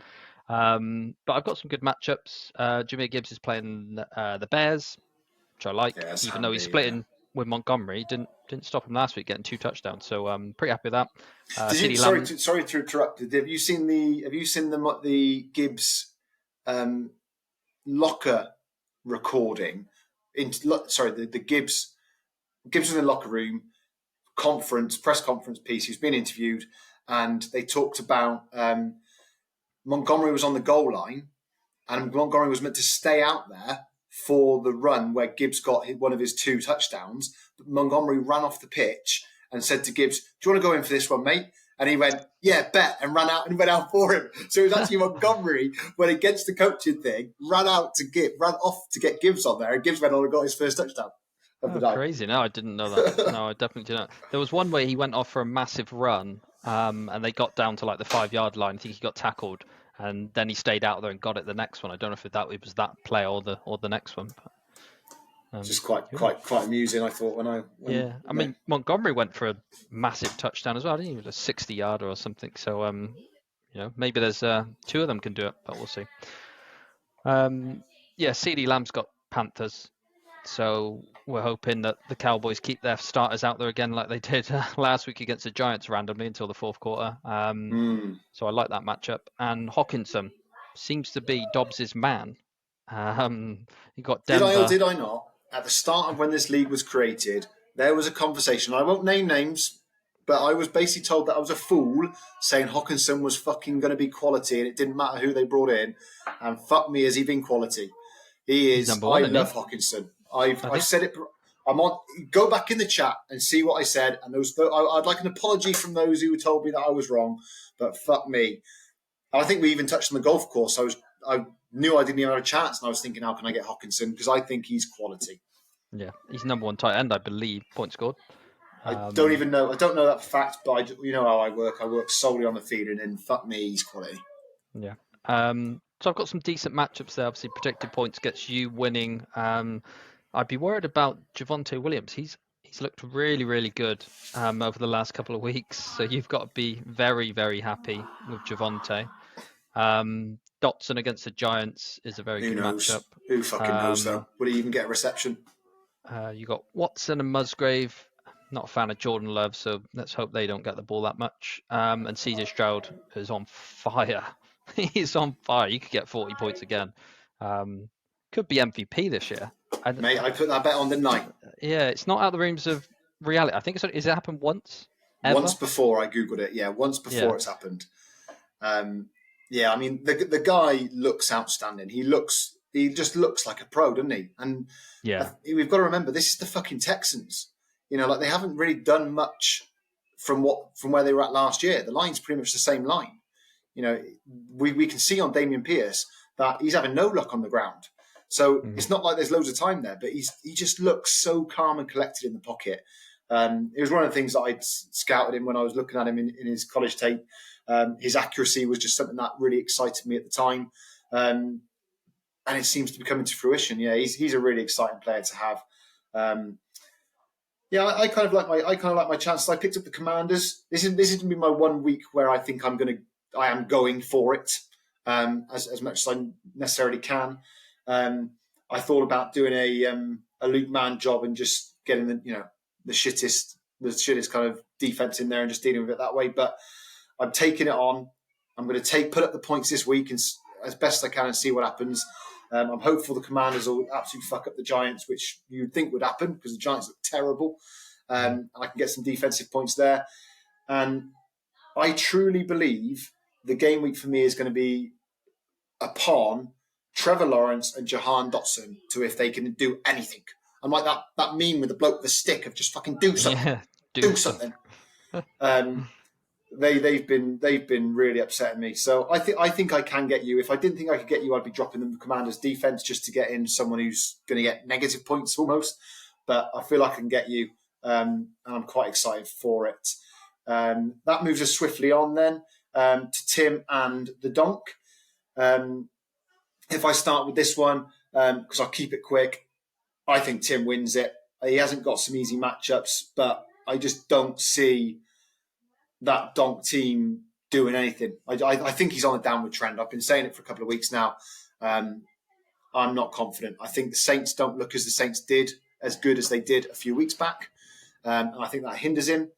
But I've got some good matchups. Jahmyr Gibbs is playing the Bears, which I like, even though he's splitting with Montgomery. Didn't stop him last week getting 2 touchdowns, so I'm pretty happy with that. Sorry to interrupt. Have you seen the Gibbs locker recording? The Gibbs was in the locker room press conference piece. He's been interviewed, and they talked about Montgomery was on the goal line, and Montgomery was meant to stay out there for the run where Gibbs got one of his 2 touchdowns. But Montgomery ran off the pitch and said to Gibbs, "Do you want to go in for this one, mate?" And he went, "Yeah, bet," and ran out and went out for him. So it was actually Montgomery went against the coaching thing, ran off to get Gibbs on there, and Gibbs went on and got his first touchdown of the day. Crazy! No, I didn't know that. No, I definitely didn't. There was one where he went off for a massive run, and they got down to like the 5-yard line. I think he got tackled, and then he stayed out there and got it the next one. I don't know if it was that play or the next one. But, just quite amusing, I thought. I mean, Montgomery went for a massive touchdown as well. I think he was a 60-yarder or something. So maybe there's 2 of them can do it, but we'll see. CeeDee Lamb's got Panthers, so we're hoping that the Cowboys keep their starters out there again like they did last week against the Giants randomly until the 4th quarter. So I like that matchup. And Hockenson seems to be Dobbs' man. He got Denver. Did I not? At the start of when this league was created, there was a conversation. I won't name names, but I was basically told that I was a fool saying Hockenson was fucking going to be quality, and it didn't matter who they brought in. And fuck me, has he been quality? He is. I love Hockenson. I've said it. I'm on. Go back in the chat and see what I said. And I'd like an apology from those who told me that I was wrong. But fuck me. And I think we even touched on the golf course. I knew I didn't even have a chance, and I was thinking, how can I get Hockenson? Because I think he's quality. Yeah, he's number 1 tight end, I believe. Points scored. I don't even know. I don't know that fact, but you know how I work. I work solely on the feeling, and fuck me, he's quality. Yeah. So I've got some decent matchups there. Obviously, predicted points gets you winning. I'd be worried about Javonte Williams. He's looked really, really good over the last couple of weeks. So you've got to be very, very happy with Javonte. Dotson against the Giants is a very good matchup. Who fucking knows, though? Will he even get a reception? You got Watson and Musgrave. Not a fan of Jordan Love, so let's hope they don't get the ball that much. And CJ Stroud is on fire. He's on fire. You could get 40 points again. Could be MVP this year. Mate, I put that bet on, didn't I? Yeah, it's not out of the realms of reality. I think it's happened once Ever? Once before I googled it. Yeah, once before it's happened. Yeah, I mean the guy looks outstanding. He just looks like a pro, doesn't he? And we've got to remember this is the fucking Texans. You know, like they haven't really done much from where they were at last year. The line's pretty much the same line. You know, we can see on Damian Pierce that he's having no luck on the ground. So it's not like there's loads of time there, but he just looks so calm and collected in the pocket. It was one of the things that I'd scouted him when I was looking at him in his college tape. His accuracy was just something that really excited me at the time. And it seems to be coming to fruition. Yeah, he's a really exciting player to have. I kind of like my chances. I picked up the Commanders. This is going to be my 1 week where I think I am going for it as much as I necessarily can. I thought about doing a Luke Mann job and just getting the shittest kind of defense in there and just dealing with it that way. But I'm taking it on. I'm going to put up the points this week and as best I can and see what happens. I'm hopeful the Commanders will absolutely fuck up the Giants, which you'd think would happen because the Giants look terrible. And I can get some defensive points there. And I truly believe the game week for me is going to be upon Trevor Lawrence and Jahan Dotson to if they can do anything. I'm like that meme with the bloke with the stick of just fucking do something. Yeah, do something. They've been really upsetting me. So I think I can get you. If I didn't think I could get you, I'd be dropping the Commanders defense just to get in someone who's going to get negative points almost. But I feel I can get you, and I'm quite excited for it. That moves us swiftly on then to Tim and the Donk. If I start with this one, because I'll keep it quick, I think Tim wins it. He hasn't got some easy matchups, but I just don't see that Donk team doing anything. I think he's on a downward trend. I've been saying it for a couple of weeks now. I'm not confident. I think the Saints don't look as the Saints did, as good as they did a few weeks back. And I think that hinders him.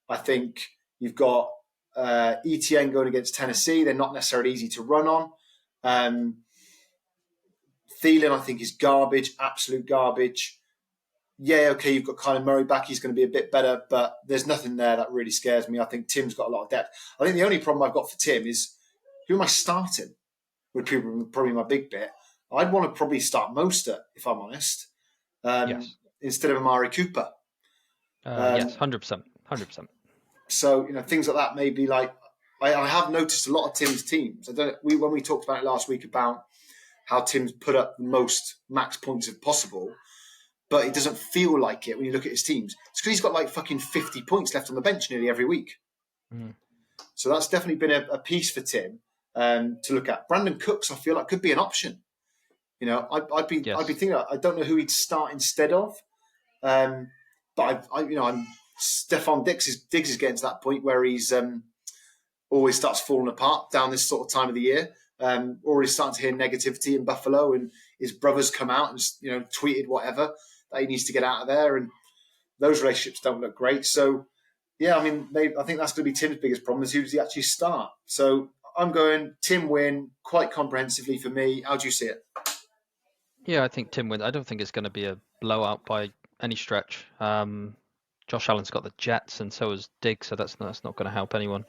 I think you've got ETN going against Tennessee. They're not necessarily easy to run on. Thielen, I think, is garbage, absolute garbage. Yeah, okay, you've got Kyler Murray back. He's going to be a bit better, but there's nothing there that really scares me. I think Tim's got a lot of depth. I think the only problem I've got for Tim is who am I starting? Would probably my big bit. I'd want to probably start Mostert, if I'm honest, instead of Amari Cooper. Yes, 100%. So, things like that maybe like I have noticed a lot of Tim's teams. When we talked about it last week about how Tim's put up the most max points if possible, but it doesn't feel like it when you look at his teams. It's because he's got like fucking 50 points left on the bench nearly every week. So that's definitely been a piece for Tim to look at. Brandon Cooks, I feel like could be an option. I'd be thinking. I don't know who he'd start instead of, but I'm Stephon Diggs is getting to that point where he's always starts falling apart down this sort of time of the year. Already starting to hear negativity in Buffalo, and his brothers come out and tweeted whatever that he needs to get out of there, and those relationships don't look great. So, yeah, I mean, I think that's going to be Tim's biggest problem is who does he actually start. So I'm going Tim win quite comprehensively for me. How do you see it? Yeah, I think Tim wins. I don't think it's going to be a blowout by any stretch. Josh Allen's got the Jets, and so has Diggs, so that's not going to help anyone.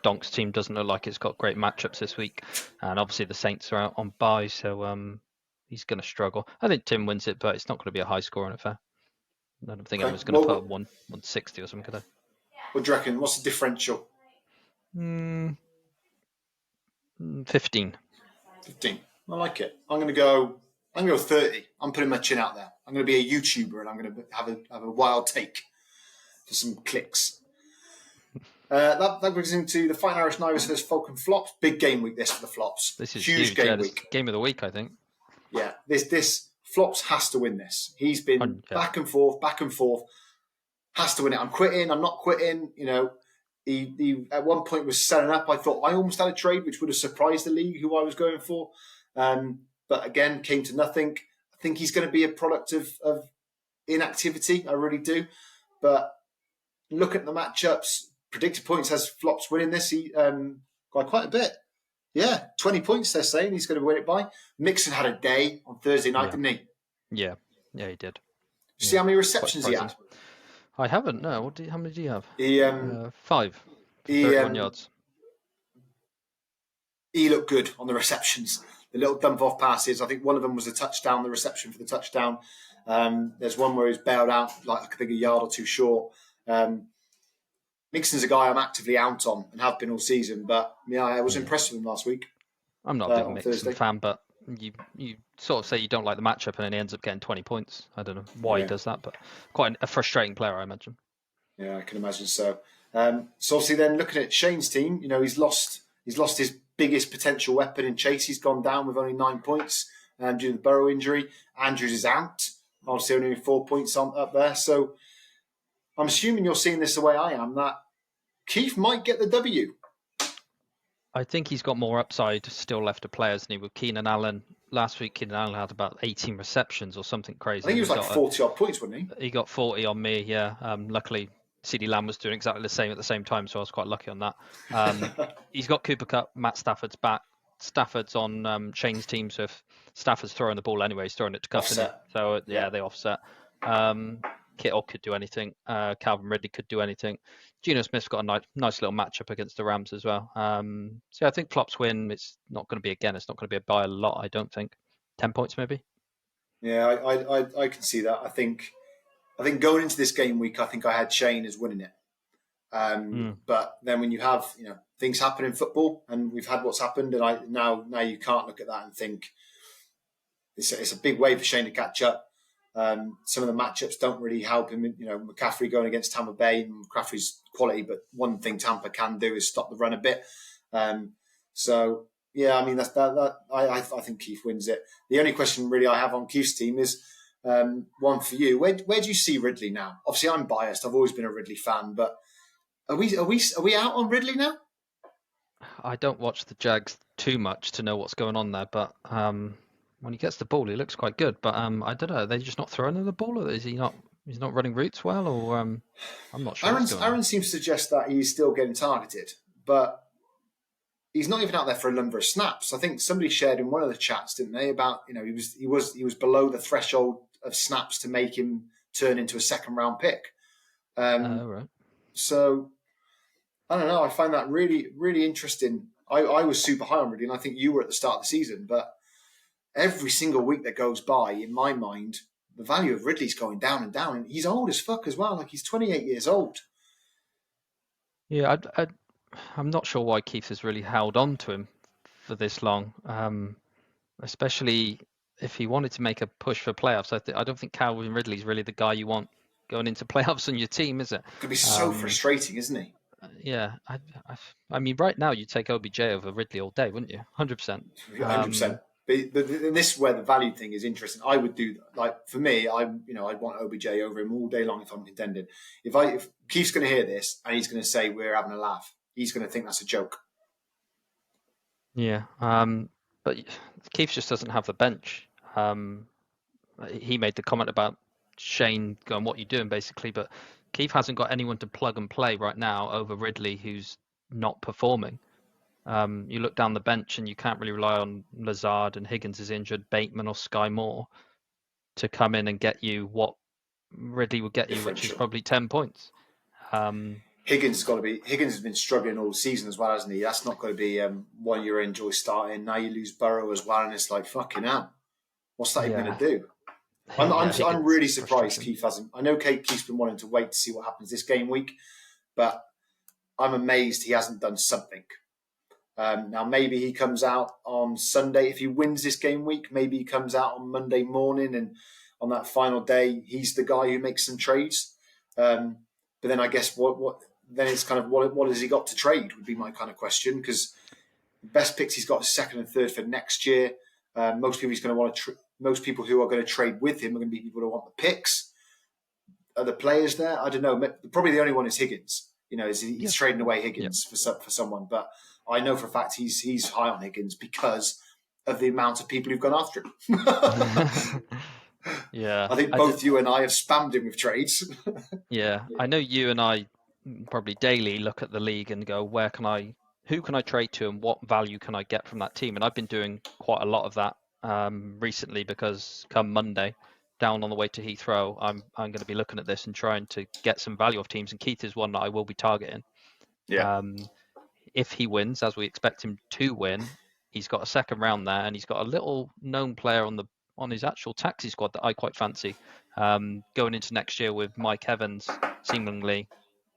Donk's team doesn't look like it's got great matchups this week, and obviously the Saints are out on bye, so he's going to struggle. I think Tim wins it, but it's not going to be a high scoring affair. I don't think anyone's going to put up 160 or something, could they? What do you reckon? What's the differential? 15. 15. I like it. I'm going to go 30. I'm putting my chin out there. I'm going to be a YouTuber and I'm going to have a wild take for some clicks. That brings into the Fighting Irish Knives versus Falcon Flops. Big game week this for the Flops. This is huge game week. Game of the week, I think. Yeah, this Flops has to win this. He's been back and forth. Has to win it. I'm quitting. I'm not quitting. He at one point was selling up. I thought I almost had a trade which would have surprised the league who I was going for. But again, came to nothing. I think he's going to be a product of inactivity. I really do. But look at the matchups. Predicted points has Flops winning this. He got quite a bit. Yeah, 20 points they're saying he's going to win it by. Mixon had a day on Thursday night, didn't he? Yeah, he did. See how many receptions he had? I haven't. No. How many do you have? He 5 for he 31 yards. he looked good on the receptions. The little dump off passes. I think one of them was a touchdown. The reception for the touchdown. There's one where he's bailed out, like I think a yard or two short. Mixon's a guy I'm actively out on and have been all season, but yeah, I was impressed with him last week. I'm not a big Mixon fan, but you sort of say you don't like the matchup, and then he ends up getting 20 points. I don't know why he does that, but quite a frustrating player, I imagine. Yeah, I can imagine so. So obviously, then looking at Shane's team, he's lost his biggest potential weapon in Chase. He's gone down with only 9 points due to the Burrow injury. Andrews is out. Obviously, only 4 points up there. So I'm assuming you're seeing this the way I am, that Keith might get the W. I think he's got more upside still left to play, hasn't he? With Keenan Allen. Last week, Keenan Allen had about 18 receptions or something crazy. I think he was like 40-odd points, wasn't he? He got 40 on me, yeah. Luckily, CeeDee Lamb was doing exactly the same at the same time, so I was quite lucky on that. He's got Cooper Kupp, Matt Stafford's back. Stafford's on Shane's team, so if Stafford's throwing the ball anyway, he's throwing it to Kupp. So, yeah, they offset. Kittle could do anything. Calvin Ridley could do anything. Geno Smith's got a nice little matchup against the Rams as well. So I think Klopp's win, it's not going to be by a lot, I don't think. 10 points maybe? Yeah, I can see that. I think going into this game week, I think I had Shane as winning it. But then when you have things happen in football, and we've had what's happened, and now you can't look at that and think it's a big way for Shane to catch up. Some of the matchups don't really help him. McCaffrey going against Tampa Bay, McCaffrey's quality, but one thing Tampa can do is stop the run a bit. So yeah, I mean that. I think Keith wins it. The only question really I have on Keith's team is one for you. Where do you see Ridley now? Obviously, I'm biased. I've always been a Ridley fan, but are we out on Ridley now? I don't watch the Jags too much to know what's going on there, but when he gets the ball, he looks quite good. But I don't know. Are they just not throwing him the ball, or is he not? He's not running routes well, or I'm not sure. Aaron seems to suggest that he's still getting targeted, but he's not even out there for a number of snaps. I think somebody shared in one of the chats, didn't they, about he was below the threshold of snaps to make him turn into a second round pick. Right. So I don't know. I find that really, really interesting. I was super high on Ridley, and I think you were at the start of the season, but every single week that goes by, in my mind, the value of Ridley's going down and down. And he's old as fuck as well. Like, he's 28 years old. Yeah, I'm not sure why Keith has really held on to him for this long, especially if he wanted to make a push for playoffs. I don't think Calvin Ridley's really the guy you want going into playoffs on your team, is it? It could be so frustrating, isn't he? Yeah. I mean, right now, you'd take OBJ over Ridley all day, wouldn't you? 100%. 100%. But this is where the value thing is interesting. I would do that. Like, for me, I'd want OBJ over him all day long if I'm contending. If Keith's going to hear this and he's going to say we're having a laugh, he's going to think that's a joke. Yeah. But Keith just doesn't have the bench. He made the comment about Shane going, "What are you doing?" basically, but Keith hasn't got anyone to plug and play right now over Ridley, who's not performing. You look down the bench and you can't really rely on Lazard, and Higgins is injured, Bateman or Sky Moore to come in and get you what Ridley would get you, which is probably 10 points. Higgins has been struggling all season as well, hasn't he? That's not going to be one you enjoy starting. Now you lose Burrow as well, and it's like, fucking hell, what's that even going to do? I'm really surprised Keith hasn't. I know Keith's been wanting to wait to see what happens this game week, but I'm amazed he hasn't done something. Now, maybe he comes out on Sunday. If he wins this game week, maybe he comes out on Monday morning, and on that final day, he's the guy who makes some trades. But then I guess then it's kind of what has he got to trade would be my kind of question, because the best picks he's got is second and third for next year. Most people who are going to trade with him are going to be people who want the picks. Are the players there? I don't know. Probably the only one is Higgins. He's trading away Higgins for someone, but I know for a fact he's high on Higgins because of the amount of people who've gone after him. Yeah, I think both you and I have spammed him with trades. Yeah, I know you and I probably daily look at the league and go, who can I trade to, and what value can I get from that team? And I've been doing quite a lot of that recently, because come Monday, down on the way to Heathrow, I'm going to be looking at this and trying to get some value off teams. And Keith is one that I will be targeting. Yeah. If he wins, as we expect him to win, he's got a second round there, and he's got a little known player on his actual taxi squad that I quite fancy. Going into next year with Mike Evans seemingly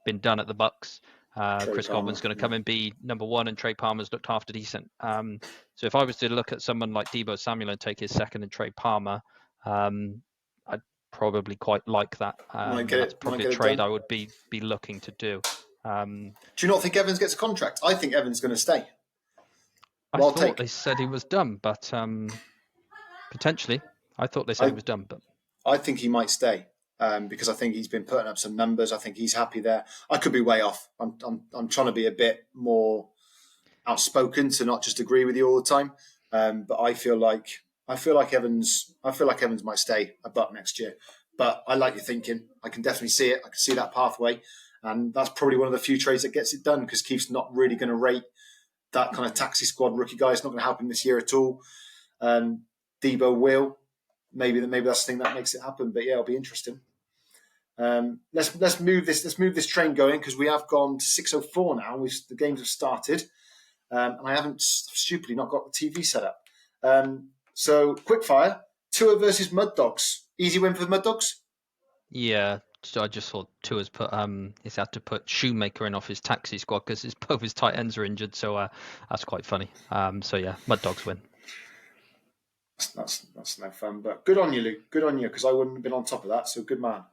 been done at the Bucks. Chris Godwin's going to come and be number one, and Trey Palmer's looked after decent. So if I was to look at someone like Deebo Samuel and take his second and Trey Palmer, I'd probably quite like that. That's probably a trade I would be looking to do. Do you not think Evans gets a contract? I think Evans is going to stay. I thought they said he was done, but potentially. I thought they said he was done, but I think he might stay because I think he's been putting up some numbers. I think he's happy there. I could be way off. I'm trying to be a bit more outspoken to not just agree with you all the time. But I feel like Evans might stay a Buck next year. But I like your thinking. I can definitely see it. I can see that pathway. And that's probably one of the few trades that gets it done because Keith's not really going to rate that kind of taxi squad rookie guy. It's not going to help him this year at all. Deebo will. Maybe that's the thing that makes it happen. But yeah, it'll be interesting. Let's move this train going because we have gone to 6:04 now. The games have started, and I haven't stupidly not got the TV set up. So quickfire: Tua versus Mud Dogs. Easy win for the Mud Dogs. Yeah. So I just saw Tua's he's had to put Shoemaker in off his taxi squad because both his tight ends are injured. So that's quite funny. So yeah, Mud Dogs win. That's no fun, but good on you, Luke. Good on you because I wouldn't have been on top of that. So good man.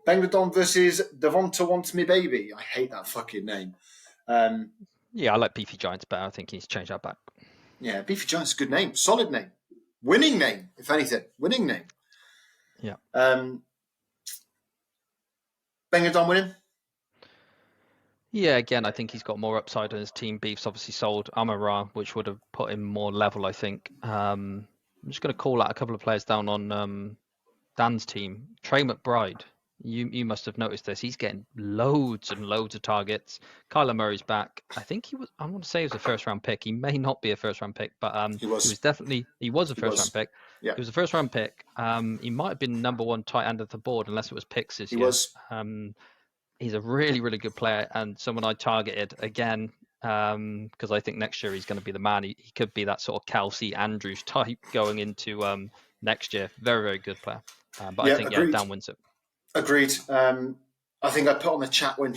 Bengladon versus Devonta Wants Me Baby. I hate that fucking name. Yeah, I like Beefy Giants better. I think he's changed that back. Yeah, Beefy Giants is a good name. Solid name. Winning name, if anything. Winning name. Yeah. Bengladon winning? Yeah, again, I think he's got more upside on his team. Beef's obviously sold Amon-Ra, which would have put him more level, I think. I'm just going to call out a couple of players down on Dan's team. Trey McBride, you must have noticed this. He's getting loads and loads of targets. Kyler Murray's back. I think I want to say he was a first-round pick. He may not be a first-round pick, but he was a first-round pick. Yeah. He was a first-round pick. He might have been number one tight end of the board, unless it was picks this year. He was. He's a really, really good player and someone I targeted again because I think next year he's going to be the man. He could be that sort of Kelsey Andrews type going into next year. Very, very good player. But yeah, I think Dan wins it. Agreed. I think I put on the chat when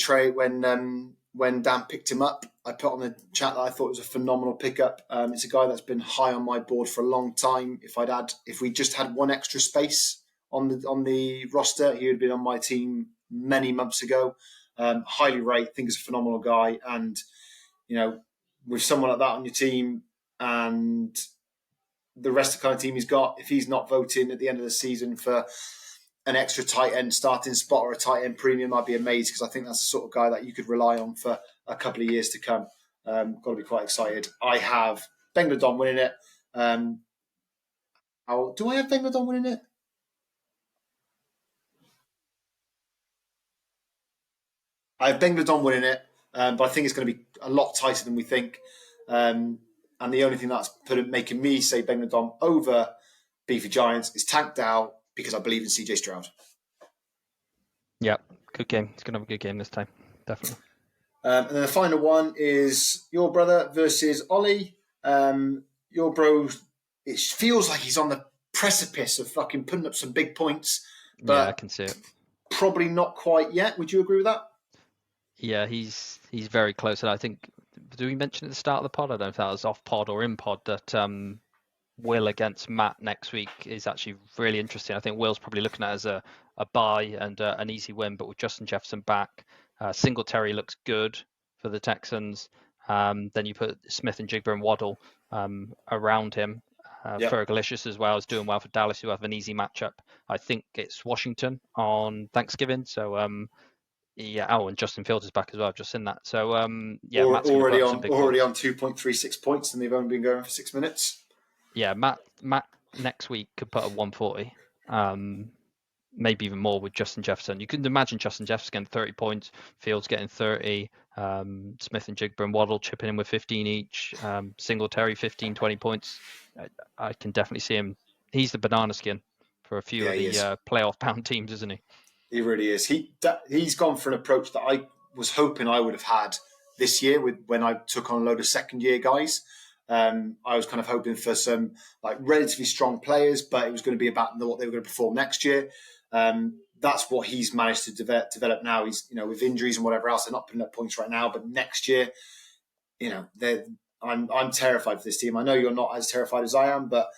Dan picked him up. I put on the chat that I thought it was a phenomenal pickup. It's a guy that's been high on my board for a long time. If we just had one extra space on the roster, he would have been on my team many months ago. Highly rate, think he's a phenomenal guy, and with someone like that on your team and the rest of the kind of team he's got, if he's not voting at the end of the season for an extra tight end starting spot or a tight end premium, I'd be amazed because I think that's the sort of guy that you could rely on for a couple of years to come. Got to be quite excited. I have Bengladon winning it. Do I have Bengladon winning it? I have Bengladon winning it, but I think it's going to be a lot tighter than we think. And the only thing that's making me say Bengladon over Beefy Giants is Tank Dow because I believe in CJ Stroud. Yeah, good game. It's going to have a good game this time, definitely. And then the final one is your brother versus Ollie. Your bro, it feels like he's on the precipice of fucking putting up some big points. But yeah, I can see it. Probably not quite yet. Would you agree with that? Yeah, he's very close. And I think, did we mention at the start of the pod? I don't know if that was off pod or in pod that Will against Matt next week is actually really interesting. I think Will's probably looking at it as a bye and an easy win, but with Justin Jefferson back, Singletary looks good for the Texans. Then you put Smith and Jigba and Waddle around him. Fergalicious as well is doing well for Dallas, who have an easy matchup. I think it's Washington on Thanksgiving. So and Justin Fields is back as well. I've just seen that. So Matt's already on 2.36 points, and they've only been going for 6 minutes. Yeah, Matt next week could put a 140, maybe even more with Justin Jefferson. You can imagine Justin Jefferson getting 30 points, Fields getting 30, Smith and Jigba and Waddle chipping in with 15 each, Singletary 15, 20 points. I can definitely see him. He's the banana skin. for a few of the playoff bound teams, isn't he? He really is. He's gone for an approach that I was hoping I would have had this year when I took on a load of second year guys. I was kind of hoping for some like relatively strong players, but it was going to be about what they were going to perform next year. That's what he's managed to develop now. He's, with injuries and whatever else, they're not putting up points right now, but next year, I'm terrified for this team. I know you're not as terrified as I am, but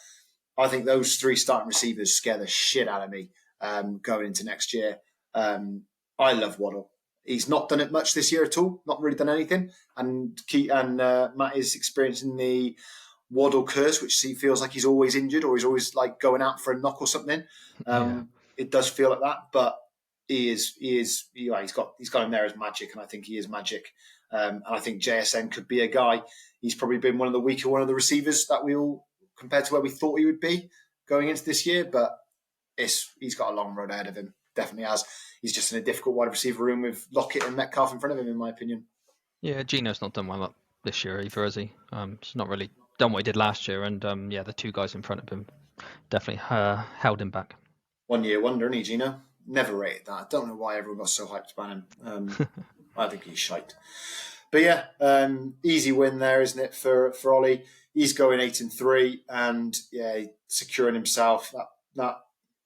I think those 3 starting receivers scare the shit out of me going into next year. I love Waddle. He's not done it much this year at all, not really done anything. And Matt is experiencing the Waddle curse, which he feels like he's always injured or he's always like going out for a knock or something. It does feel like that, but he's got him there as magic, and I think he is magic. And I think JSN could be a guy. He's probably been one of the receivers that we all, compared to where we thought he would be going into this year, but he's got a long road ahead of him. Definitely has. He's just in a difficult wide receiver room with Lockett and Metcalf in front of him, in my opinion. Yeah, Geno's not done well this year either, has he? He's not really done what he did last year, and the 2 guys in front of him definitely held him back. 1 year wonder, isn't he, Geno? Never rated that. I don't know why everyone got so hyped about him. I think he's shite. But easy win there, isn't it, for Ollie? He's going 8-3 and securing himself that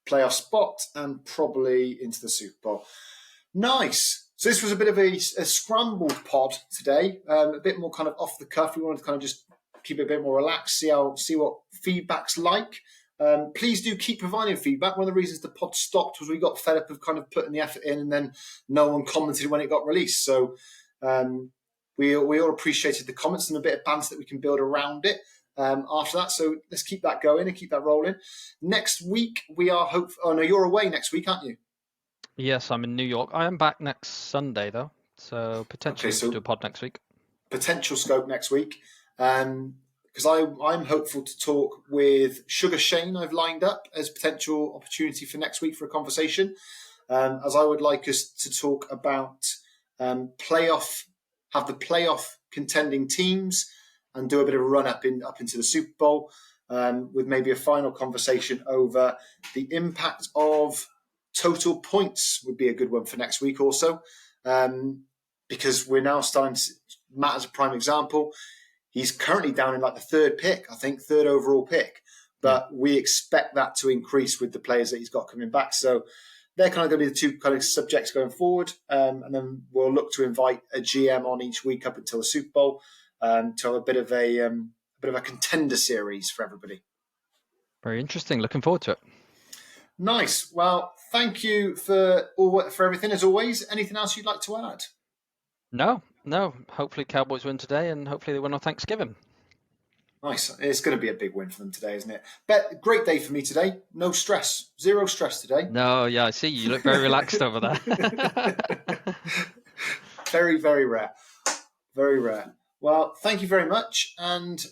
playoff spot and probably into the Super Bowl. Nice. So this was a bit of a scrambled pod today, a bit more kind of off the cuff. We wanted to kind of just keep it a bit more relaxed, see what feedback's like. Please do keep providing feedback. One of the reasons the pod stopped was we got fed up of kind of putting the effort in and then no one commented when it got released. So we all appreciated the comments and a bit of banter that we can build around it after that. So let's keep that going and keep that rolling. Next week, we are you're away next week, aren't you? Yes, I'm in New York. I am back next Sunday, though. So potentially do a pod next week. Potential scope next week. Because I'm hopeful to talk with Sugar Shane. I've lined up as potential opportunity for next week for a conversation, as I would like us to talk about have the playoff contending teams and do a bit of a run up into the Super Bowl, with maybe a final conversation over the impact of total points would be a good one for next week also, because we're now starting to, Matt as a prime example, he's currently down in like the third overall pick, but we expect that to increase with the players that he's got coming back. So they're kind of going to be the 2 kind of subjects going forward. And then we'll look to invite a GM on each week up until the Super Bowl to have a bit of a contender series for everybody. Very interesting. Looking forward to it. Nice. Well, thank you for everything as always. Anything else you'd like to add? No. Hopefully Cowboys win today, and hopefully they win on Thanksgiving. Nice. It's going to be a big win for them today, isn't it? But great day for me today. No stress. 0 stress today. No, yeah, I see. You look very relaxed over there. Very, very rare. Very rare. Well, thank you very much, and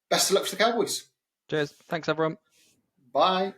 best of luck for the Cowboys. Cheers. Thanks, everyone. Bye.